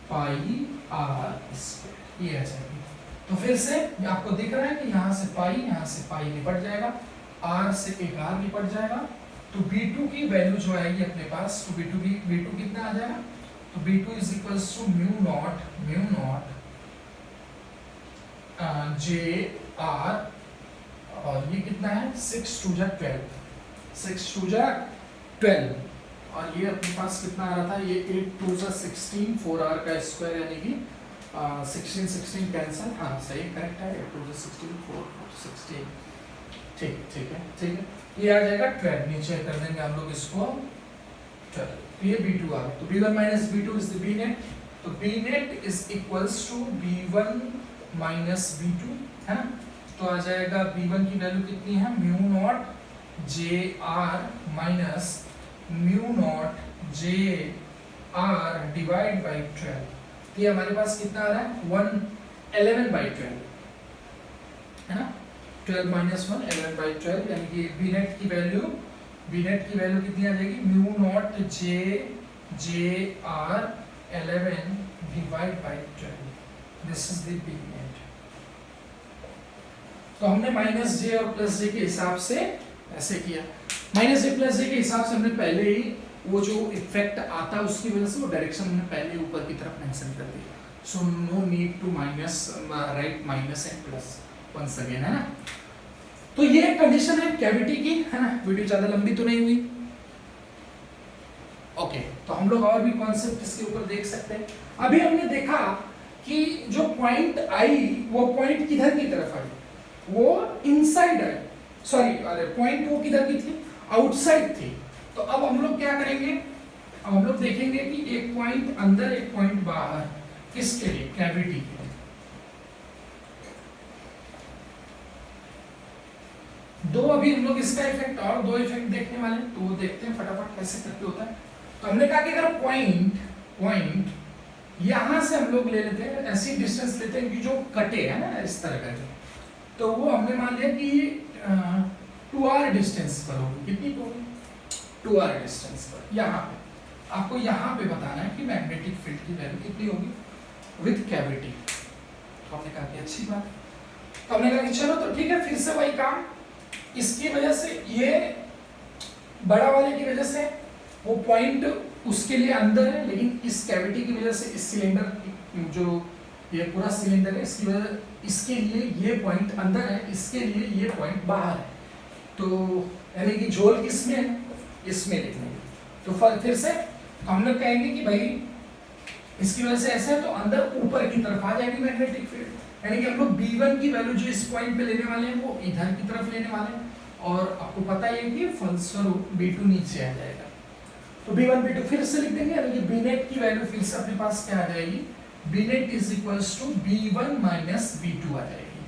पाई r स्क्वायर, ये आ जाएगी। तो फिर से आपको दिख रहा है कि यहाँ से पाई निपट जाएगा, r से एक r निपट जाएगा, तो B2 की वैल्यू जो आएगी अपने पास, तो B2 कितना आ जाएगा, तो B2 is equals to mu not J R, और ये कितना है 6 2 जा 12, और ये अपने पास कितना आ रहा था, ये 8 2 जा 16 4r का स्क्वायर, यानी कि 16 कैंसल, हाँ सही करेक्ट है, 8 2 जा 16 4 16, ठीक है, ये आ जाएगा 12, नीचे कर देंगे हम लोग इसको 12, तो ये B2 आ गया, तो B1 minus B2 is the B net, तो B net is equals to B1 minus B2, है ना। तो आ जाएगा B1 की वैल्यू कितनी है, mu not JR minus mu not JR divide by 12। तो ये हमारे पास कितना आ रहा है 11/12, है ना। 12 माइनस 1 11/12, यानी कि बी नेट की वैल्यू कितनी आ जाएगी, mu not JR 11 divide by 12। This is the B net. तो हमने माइनस जे और प्लस जे के हिसाब से ऐसे किया। माइनस जे प्लस जे के हिसाब से हमने पहले ही वो जो इफेक्ट आता है उसकी वजह से वो डायरेक्शन हमने पहले ऊपर की तरफ मेंशन कर दिया। So no need to minus right minus and plus once again, है ना। तो ये कंडीशन है कैविटी की, है ना। वीडियो ज्यादा लंबी तो नहीं हुई। ओके, तो हम लोग और भी कॉन्सेप्ट इसके ऊपर देख सकते हैं। अभी हमने देखा कि जो पॉइंट आई वो पॉइंट किधर की तरफ आई, वो इनसाइड आई, सॉरी अरे पॉइंट वो किधर की थी, आउटसाइड थी। तो अब हम लोग क्या करेंगे, अब हम लोग देखेंगे कि एक पॉइंट अंदर एक पॉइंट बाहर, किसके लिए, कैविटी के लिए। दो अभी हम लोग इसका इफेक्ट और दो इफेक्ट देखने वाले हैं, तो वो देखते हैं फटाफट कैसे करके होता है। तो हमने कहा कि अगर पॉइंट यहां से हम लोग ले लेते हैं, ऐसी डिस्टेंस लेते हैं कि जो कटे, है ना, इस तरह का, तो वो हमने मान लिया कि 2r डिस्टेंस पर होगी। कितनी होगी, 2r डिस्टेंस पर। यहाँ पे आपको यहाँ पे बताना है कि मैग्नेटिक फील्ड की वैल्यू कितनी होगी विद कैविटी। तो हमने कहा कि अच्छी बात, तो हमने कहा कि चलो तो ठीक है, फिर से वही काम। इसकी वजह से, ये बड़ा वाले की वजह से वो पॉइंट उसके लिए अंदर है, लेकिन इस कैविटी की वजह से इस सिलेंडर जो ये पूरा सिलेंडर है, इसकी वजह, इसके लिए ये पॉइंट अंदर है, इसके लिए ये पॉइंट बाहर है। तो यानी कि झोल किसमें है, इसमें लिखने। तो फिर से हम लोग कहेंगे कि भाई इसकी वजह से ऐसे है, तो अंदर ऊपर की तरफ आ जाएगी मैग्नेटिक फील्ड। यानी कि हम लोग B1 की वैल्यू जो इस पॉइंट पे लेने वाले हैं वो इधर की तरफ लेने वाले हैं, और आपको पता ही है कि फलस्वरूप B2 नीचे आ जाएगा। तो B1 B2 फिर से लिख देंगे, यानी कि B नेट की वैल्यू फिर से अपने पास क्या आ जाएगी, B net is equals to B1 minus B2 आ जाएगी।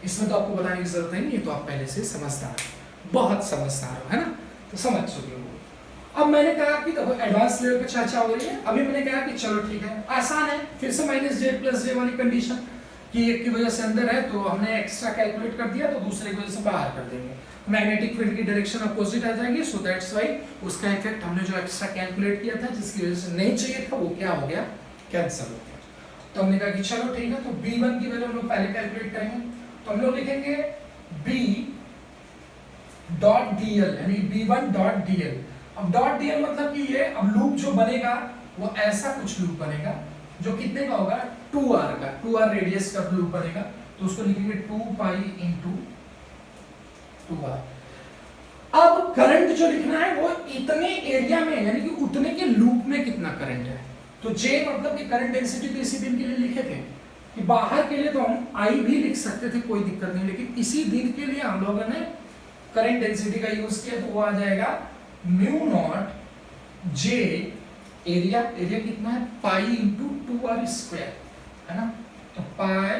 इसमें तो आपको बताने की जरूरत नहीं है, तो आप पहले से समझदार, बहुत समझदार हो, है ना, तो समझ चुके हो। अब मैंने कहा कि देखो एडवांस लेवल पे चर्चा हो रही है। अभी मैंने कहा कि चलो ठीक है, आसान है, फिर से माइनस जे प्लस जे वाली कंडीशन कि एक की वजह से अंदर है तो हमने एक्स्ट्रा कैलकुलेट कर दिया, तो दूसरे की वजह से बाहर कर देंगे। मैग्नेटिक फील्ड की डायरेक्शन अपोजिट आ जाएगी, सो दैट्स व्हाई उसका इफेक्ट हमने जो एक्स्ट्रा कैलकुलेट किया था, जिसकी वजह से नहीं चाहिए था, वो क्या हो गया, कैंसिल हो गया। तो हमने कहा कि चलो ठीक है, तो B1 की वैल्यू हम लोग पहले कैलकुलेट करेंगे। तो हम लोग लिखेंगे B डॉट DL, यानी B1 डॉट DL। अब डॉट DL मतलब कि ये अब लूप जो बनेगा वो ऐसा कुछ लूप बनेगा जो कितने का होगा, 2r का, 2r रेडियस का लूप बनेगा। तो उसको लिखेंगे 2 पाई इंटू 2r। अब करंट जो लिखना है वो इतने एरिया में, यानी कि उतने के लूप में कितना करंट है। तो J मतलब कि करंट डेंसिटी तो इसी दिन के लिए लिखे थे, कि बाहर के लिए तो हम I भी लिख सकते थे, कोई दिक्कत नहीं, लेकिन इसी दिन के लिए हम लोगों ने करंट डेंसिटी का यूज किया, तो वो आ जाएगा म्यू नॉट J एरिया कितना है, पाई इंटू 2r स्क्वायर, है ना। तो पाई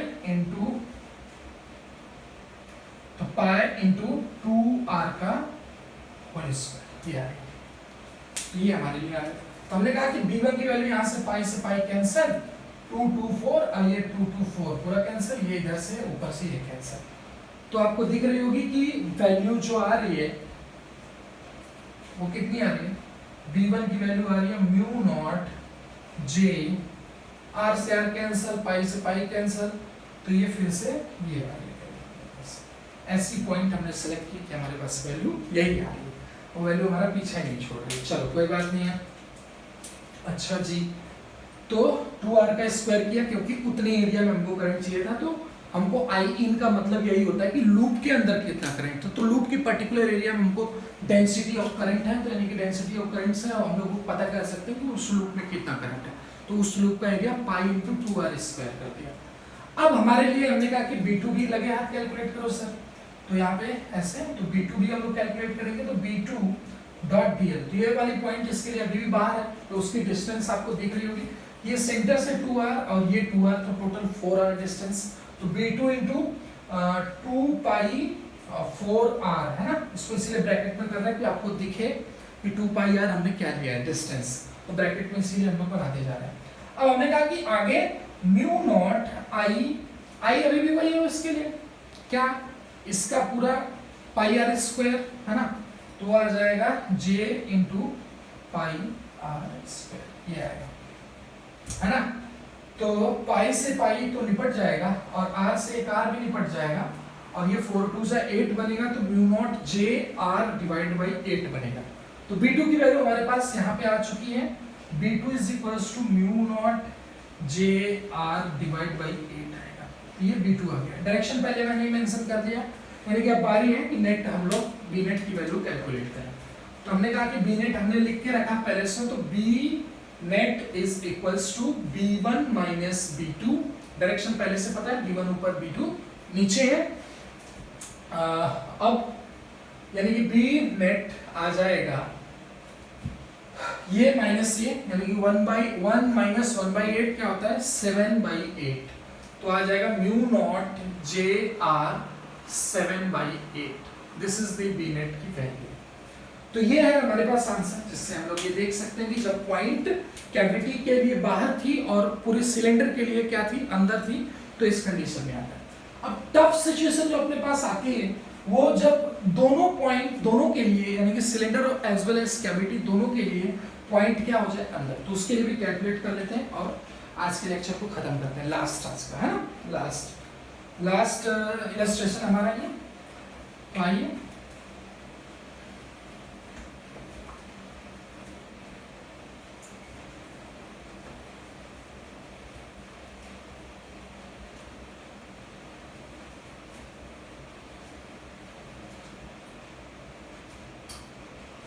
इंटू 2r का होल स्क्वायर, ये हमारे लिए आया। तो हमने कहा कि B1 की वैल्यू यहाँ से पाई कैंसिल, 2 2 4 और ये 2 2 4 पूरा कैंसिल, ये इधर से ऊपर से ये कैंसिल। तो आपको दिख रही होगी कि वैल्यू जो आ रही है वो कितनी आ रही है, B1 की वैल्यू आ रही है म्यू नॉट J, R से R कैंसिल, पाई से पाई कैंसिल, तो ये फिर से ये आ रही है। ऐसी पॉइंट हमने सेलेक्ट की कि हमारे पास वैल्यू यही आ रही है, वो वैल्यू हमारा पीछा नहीं छोड़ रही। चलो कोई बात नहीं है। अच्छा जी, तो 2r का स्क्वायर किया, क्योंकि उतने एरिया में हमको करंट चाहिए था, तो हमको I इन का मतलब यही होता है कि लूप के अंदर कितना करंट है। तो लूप की पर्टिकुलर एरिया में हमको डेंसिटी ऑफ करंट है, तो यानी कि डेंसिटी ऑफ करंट से हम लोग पता कर सकते हैं कि उस लूप में कितना करंट है। तो उस लूप का area pi into 2r square कर दिया। अब हमारे लिए हमने कहा कि B2 भी लगे हाथ कैलकुलेट करो सर, तो यहाँ पे ऐसे, तो B2 भी हम लोग कैलकुलेट करेंगे। तो B2 डॉट बी एल। तो ये वाली पॉइंट जिसके लिए अभी भी बाहर है तो उसकी डिस्टेंस आपको दिख रही होगी, ये सेंटर से 2r और ये 2r, तो टोटल 4r डिस्टेंस। तो b2 इंटू 2 पाई 4r है ना, इसको इसलिए ब्रैकेट में कर रहे हैं कि आपको दिखे कि 2 पाई r हमने क्या लिया है डिस्टेंस, तो ब्रैकेट में इसीलिए हम लोग बनाते जा रहे हैं। अब हमने कहा कि आगे म्यू नॉट आई अभी भी वही है इसके लिए, क्या इसका पूरा पाई आर स्क्वायर है ना, तो आ जाएगा j into pi R square, ये आएगा है ना। तो पाई से पाई तो निपट जाएगा और r से एक r भी निपट जाएगा और ये 4 2 से 8 बनेगा, तो mu naught j r divide by 8 बनेगा। तो b2 की वैल्यू हमारे पास यहाँ पे आ चुकी है, b2 is equals to mu not j r divide by 8 आएगा। तो ये b2 आ गया। डायरेक्शन पहले मैंने मेंशन कर दिया, यानी कि अब बारी है कि नेट हम लोग b नेट की वैल्यू कैलकुलेट करें। तो हमने कहा कि b नेट हमने लिख के रखा पहले से, तो b net is equals to b1 minus b2। Direction पहले से पता है, b1 ऊपर b2 नीचे है। अब यानी कि b नेट आ जाएगा ये माइनस ये, यानी कि 1/1 माइनस 1/8 क्या होता है 7/8, तो आ जाएगा mu not j r 7/8। This is the b net की वैल्यू। तो ये है हमारे पास आंसर, जिससे हम लोग ये देख सकते हैं कि जब पॉइंट कैविटी के लिए बाहर थी और पूरे सिलेंडर के लिए क्या थी अंदर थी, तो इस कंडीशन में आता है। अब टफ सिचुएशन जो अपने पास आती है वो जब दोनों पॉइंट दोनों के लिए, यानी कि cylinder as well as cavity दोनों के लिए पॉइंट क्या हो जाए अंदर, तो उसके लिए भी कैलकुलेट कर लेते हैं और आज के लेक्चर को खत्म करते हैं। लास्ट आज का है ना, लास्ट इलस्ट्रेशन हमारा ये। तो आइए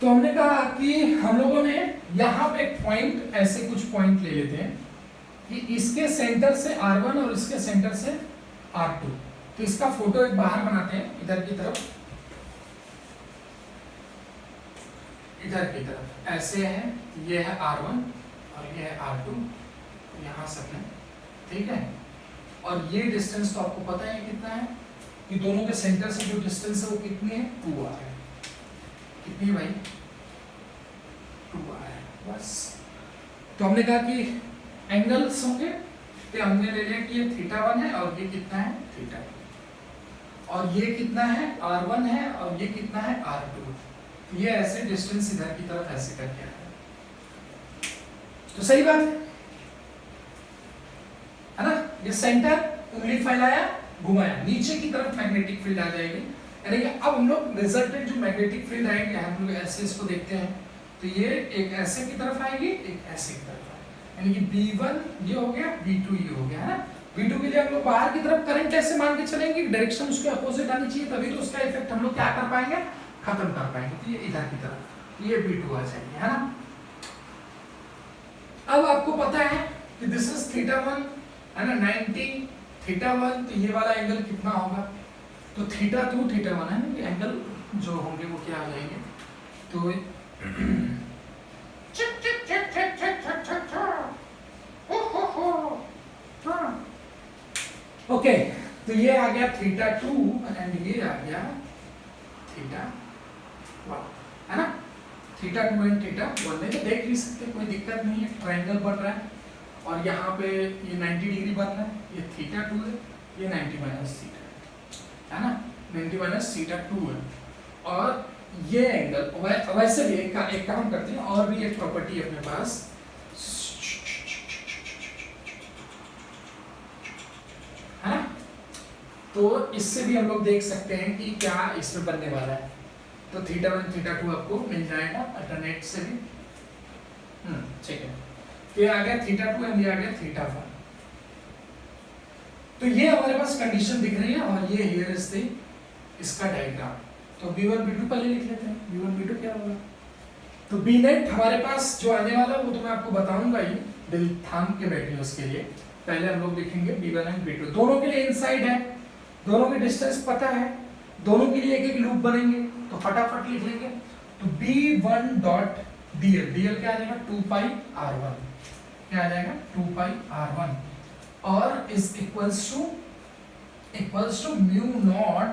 तो हमने कहा कि हम लोगों ने यहाँ पे पॉइंट ऐसे कुछ पॉइंट ले लेते हैं कि इसके सेंटर से R1 और इसके सेंटर से R2। तो इसका फोटो एक बाहर बनाते हैं इधर की तरफ, इधर की तरफ ऐसे है, ये है R1 और ये है R2, यहाँ से अपने ठीक है। और ये डिस्टेंस तो आपको पता है कितना है, कि दोनों के सेंटर से जो डिस्टेंस है वो कितनी है 2r है। कितनी भाई 2r है बस। तो हमने कहा कि एंगल्स होंगे, तो हमने ले लिया कि ये θ1 है और ये कितना है θ2, और ये कितना है r1 है और ये कितना है r2। ये ऐसे डिस्टेंस इधर की तरफ ऐसे करके आया है, तो सही बात है ना। ये सेंटर उंगली फैलाया घुमाया, नीचे की तरफ मैग्नेटिक फील्ड आ जाएगी। यानी कि अब हम लोग रिजल्टेंट जो मैग्नेटिक फील्ड आएगी, हम लोग ऐसे इसको देखते हैं, तो ये एक ऐसे की तरफ आएगी, एक ऐसे की तरफ आएगी। यानी कि B1 ये हो गया, B2 ये हो गया है ना। B2 के लिए हम लोग बाहर की तरफ करंट ऐसे मान के चलेंगे, डायरेक्शन उसके अपोजिट आनी चाहिए, तभी तो उसका इफेक्ट हम लोग क्या कर पाएंगे, खत्म कर पाएंगे। तो ये इधर की तरफ ये B2 आ जाएगी है ना। अब आपको पता है कि दिस इज θ1 है ना, 90 θ1, तो ये वाला एंगल कितना होगा, तो θ2 θ1 है ना, एंगल जो होंगे वो क्या आ जाएंगे, तो ओके, तो ये आ गया θ2 एंड ये आ गया θ1 है ना। θ2 एंड θ1 में देख नहीं सकते, कोई दिक्कत नहीं है, ट्रायंगल बन रहा है और यहाँ पे ये 90 डिग्री बन रहा है, ये θ2 है, ये 90 माइनस θ है ना, 90 माइनस θ2 है। और ये एंगल वैसे भी एक काम करते हैं, और भी एक प्रॉपर्टी अपने पास है ना, तो इससे भी हम लोग देख सकते हैं कि क्या इसमें बनने वाला है। तो θ1 θ2 आपको मिल जाएगा अल्टरनेट से भी, ठीक है। तो ये आ गया θ2 एंड ये आ गया θ1। तो ये हमारे पास कंडीशन दिख रही है और ये हियर इज द इसका डायग्राम। तो B1 B2 पहले लिख लेते हैं, B1 B2 क्या होगा। तो B नेट हमारे पास जो आने वाला है वो तो मैं आपको बताऊंगा ही, दिल थाम के बैठिए उसके लिए। पहले हम लोग लिखेंगे B1 एंड B2, दोनों के लिए इनसाइड है, दोनों के डिस्टेंस पता है, दोनों के लिए एक एक लूप बनेंगे, तो फटाफट लिख लेंगे। तो b1 डॉट dl, dl क्या आ जाएगा 2 पाई r1, क्या आ जाएगा 2 पाई r1 और is equals to mu not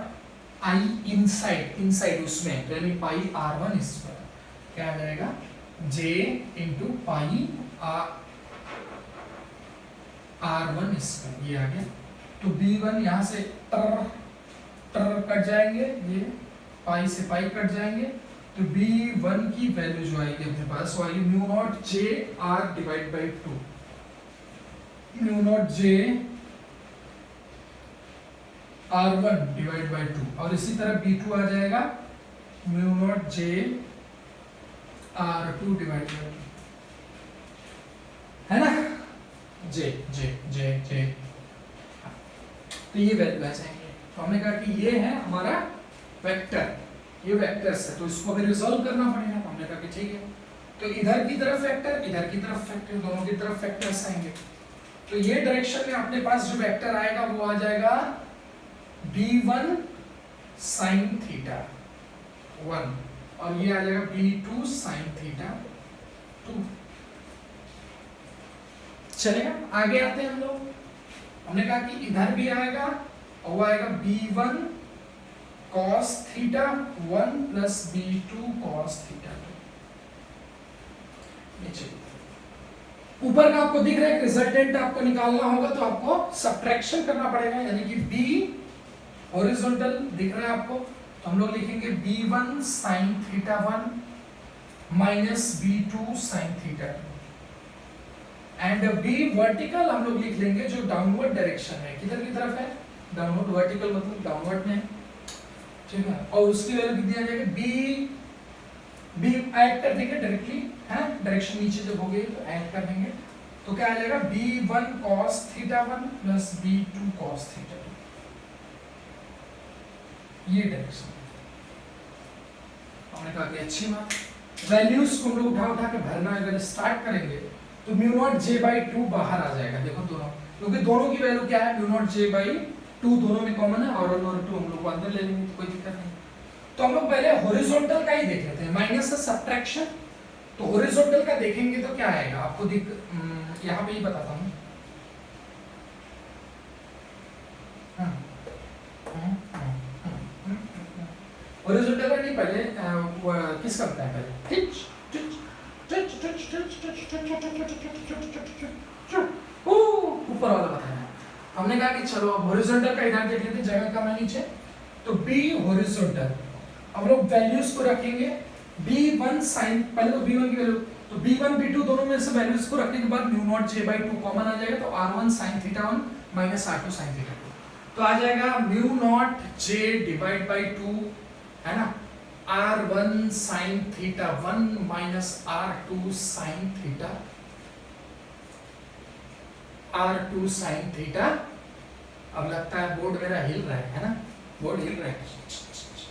I inside उसमें यानी पाई r1 स्क्वायर, क्या आ जाएगा j इंटू पाई r1 स्क्वायर, ये आ गया। तो b1 यहाँ से टर कट जाएंगे, ये पाई से पाई कट जाएंगे, तो b1 की वैल्यू जो आएगी अपने पास वो आएगी mu not j r divide by 2, mu naught j r1 divide by 2, और इसी तरह b2 आ जाएगा mu not j r2 divide by 2, है ना, j j j j। तो ये वैल्यू आ जाएंगे। तो हमने कहा कि ये है हमारा वेक्टर, ये वेक्टर्स है, तो इसको हमें रिजॉल्व करना पड़ेगा। तो हमने कहा कि ठीक है, तो इधर की तरफ वेक्टर, इधर की तरफ वेक्टर, दोनों की तरफ वेक्टर्स आएंगे। तो ये डायरेक्शन में अपने पास जो वेक्टर आएगा वो आ जाएगा b1 sin थीटा 1 और ये आ जाएगा b2 sin थीटा 2। चलेगा, आगे आते हैं हम लोग। हमने कहा कि इधर भी आएगा और वो आएगा b1 cos theta 1 plus b2 cos theta 2। नीचे ऊपर का आपको दिख रहा है, रिजल्टेंट आपको निकालना होगा तो आपको सब्ट्रैक्शन करना पड़ेगा, यानी कि b हॉरिजॉन्टल दिख रहा है आपको, तो हम लोग लिखेंगे b1 sin theta 1 minus b2 sin theta 2 and b vertical हम लोग लिख लेंगे जो डाउनवर्ड डायरेक्शन है, किधर की तरफ है, डाउनवर्ड, वर्टिकल मतलब डाउनवर्ड में, ठीक है। और उसकी वैल्यू कितनी आ जाएगी b ऐड कर देंगे डायरेक्टली, है डायरेक्शन नीचे जब हो गई तो ऐड कर देंगे, तो क्या आ जाएगा b1 cos theta 1 plus b2 cos theta 2, ये डायरेक्शन। हमने कहा कि अच्छी बात, वैल्यूज को हम लोग उठा उठा के भरना अगर स्टार्ट करेंगे तो म्यू नॉट j बाई 2 बाहर आ जाएगा, देखो दोनों, क्योंकि दोनों की वैल्यू क्या है म्यू नॉट j बाई 2, दोनों में कॉमन है और 1 और 2 हम लोग को अंदर ले लेंगे, कोई दिक्कत नहीं। तो हम लोग पहले हॉरिजॉन्टल का ही देख लेते हैं, माइनस से सब्ट्रैक्शन। तो हॉरिजॉन्टल का देखेंगे तो क्या आएगा आपको यहाँ पे ही बताता हूँ, हॉरिजॉन्टल का नहीं, पहले किसका बताया, पहले ऊपर वाला बताया। हमने कहा कि चलो अब हॉरिजॉन्टल का इधर देख लेते, जगह कम है नीचे, तो b हॉरिजॉन्टल हम लोग वैल्यूज को रखेंगे b1 sin, पहले तो b1 की वैल्यू, तो b1 b2 दोनों में से वैल्यूज को रखने के बाद mu not j by 2 common आ जाएगा, तो r1 sin theta 1 minus r2 sin theta 2, तो आ जाएगा mu not j divide by 2, है ना, r1 sin theta 1 minus r2 sin theta, r2 sin theta. अब लगता है बोर्ड मेरा हिल रहा है ना, बोर्ड हिल रहा है,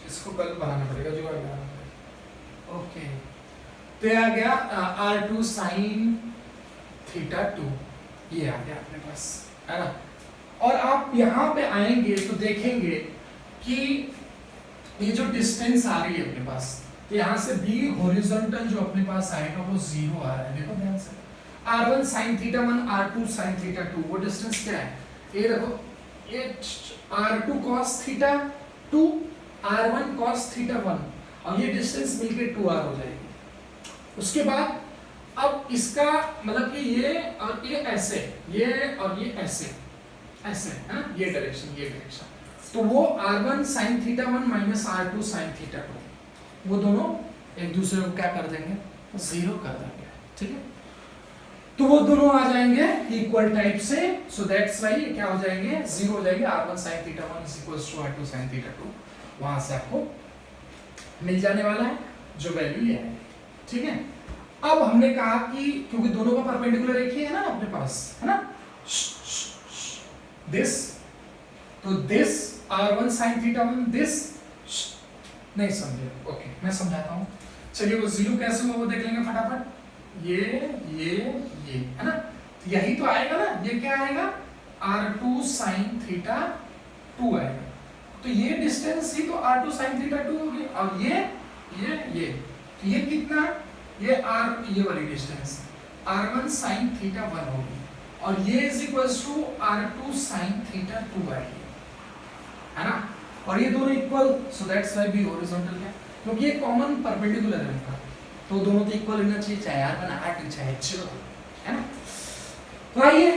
इसको कल बनाना पड़ेगा, जुगाड़ बनाना पड़ेगा। ओके, तो ये आ गया r2 sin थीटा 2, ये आ गया अपने पास, है ना। और आप यहाँ पे आएंगे तो देखेंगे कि ये जो डिस्टेंस आ रही है अपने पास, तो यहाँ से b हॉरिजॉन्टल जो अपने पास आएगा वो 0 आ रहा है, देखो ध्यान से, r1 sin theta 1 r2 sin theta 2, वो डिस्टेंस क्या है, ये देखो, ये r2 cos theta 2 r1 cos theta 1, और ये डिस्टेंस मिलके 2r हो जाएगी। उसके बाद अब इसका मतलब कि ये और ये ऐसे, ये और ये ऐसे ऐसे, है ना, ये डायरेक्शन, ये डायरेक्शन, तो वो r1 sin theta 1 minus r2 sin theta 2, वो दोनों एक दूसरे को क्या कर देंगे, 0 कर देंगे, ठीक है। तो वो दोनों आ जाएंगे इक्वल टाइप से, सो दैट्स व्हाई क्या हो जाएंगे, 0 हो जाएंगे, r1 sin theta 1 is equals to r2 sin theta 2, वहां से आपको मिल जाने वाला है जो वैल्यू ये है, ठीक है। अब हमने कहा कि क्योंकि दोनों का परपेंडिकुलर एक ही है ना अपने पास, है ना, दिस, तो this r1 sin theta 1, this नहीं समझे, ओके मैं समझाता हूँ, चलिए वो 0 कैसे हुआ वो देख लेंगे फटाफट, ये है ना, तो यही तो आएगा ना, ये क्या आएगा r2 sin थीटा 2 आएगा, तो ये डिस्टेंस ही तो r2 sin थीटा 2 होगी, और ये तो ये कितना, ये r, ये वाली डिस्टेंस r1 sin थीटा 1 होगी और ये is equals to r2 sin theta 2 आएगी, है ना। और ये दोनों equal, so that's why B horizontal है, क्योंकि ये कॉमन परपेंडिकुलर है इनका, तो दोनों तो इक्वल होना चाहिए, चाहे r1 r2 चाहे h, है ना। तो आइए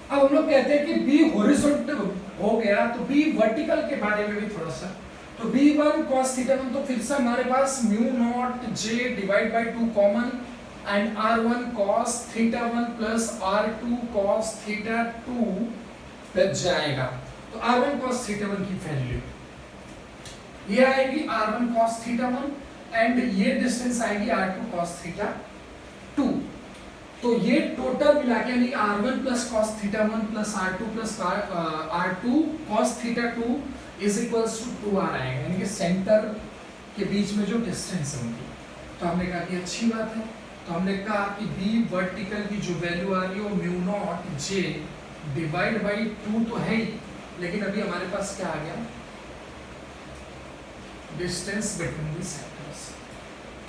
अब हम लोग कहते हैं कि बी हॉरिजॉन्टल हो गया, तो बी वर्टिकल के बारे में भी थोड़ा सा। तो b1 cos थीटा 1, तो फिर से हमारे पास mu not j divide by 2 common and r1 cos theta 1 plus r2 cos theta 2 बच जाएगा। तो r1 cos थीटा 1 की वैल्यू ये आएगी r1 cos थीटा 1 एंड ये डिस्टेंस आएगी r2 cos थीटा 2। तो ये टोटल मिला के यानी r1 plus cos theta 1 plus r2 plus r2 cos theta 2 is equals to 2r आएगा, यानी कि सेंटर के बीच में जो डिस्टेंस है उनकी। तो हमने कहा कि अच्छी बात है, तो हमने कहा कि b वर्टिकल की जो वैल्यू आ रही है वो mu naught j divide by 2 तो है ही, लेकिन अभी हमारे पास क्या आ गया, डिस्टेंस बिटवीन द सेंटर्स।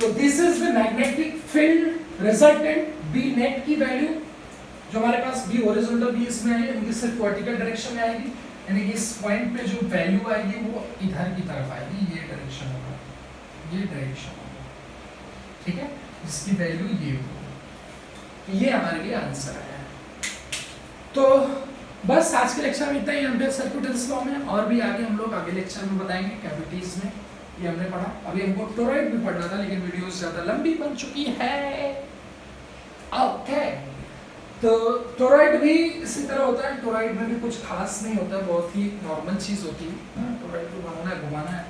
तो this is the magnetic field resultant b net की वैल्यू जो हमारे पास b हॉरिजॉन्टल b इसमें आई, यानी कि सिर्फ वर्टिकल डायरेक्शन में आएगी, यानी कि इस पॉइंट पे जो वैल्यू आएगी वो इधर की तरफ आएगी, ये डायरेक्शन होगा, ये डायरेक्शन होगा, ठीक है, जिसकी वैल्यू ये होगी। ये हमारे लिए आंसर आया है। तो बस आज के लेक्चर में इतना ही एम्पियर सर्किट लॉ में, और भी आगे हम लोग आगे लेक्चर में बताएंगे कैविटीज में, ये हमने पढ़ा। अभी हमको टोरॉइड भी पढ़ना था, लेकिन वीडियो ज्यादा लंबी बन चुकी है। ओके, तो टोरॉइड भी इसी तरह होता है, टोरॉइड में भी कुछ खास नहीं होता, बहुत ही नॉर्मल चीज होती है। टोरॉइड को बनाना है, घुमाना है,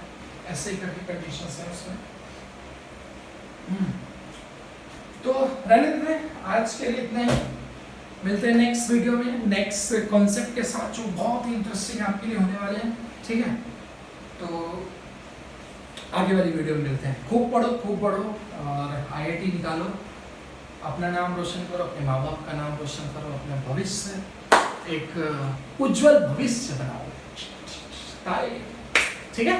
ऐसे ही करके कंडीशंस है उसमें। तो रहने देते हैं, आज के लिए इतना ही। मिलते हैं नेक्स्ट वीडियो में नेक्स्ट कॉन्सेप्ट के साथ, जो बहुत ही इंटरेस्टिंग आपके लिए होने वाले हैं, ठीक है। तो आगे वाली वीडियो में मिलते हैं। खूब पढ़ो और IIT निकालो, अपना नाम रोशन करो, अपने माँ बाप का नाम रोशन करो, अपना भविष्य एक उज्जवल भविष्य बनाओ, ठीक है।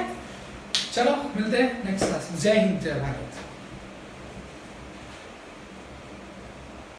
चलो मिलते हैं नेक्स्ट क्लास में। जय हिंद, जय भारत।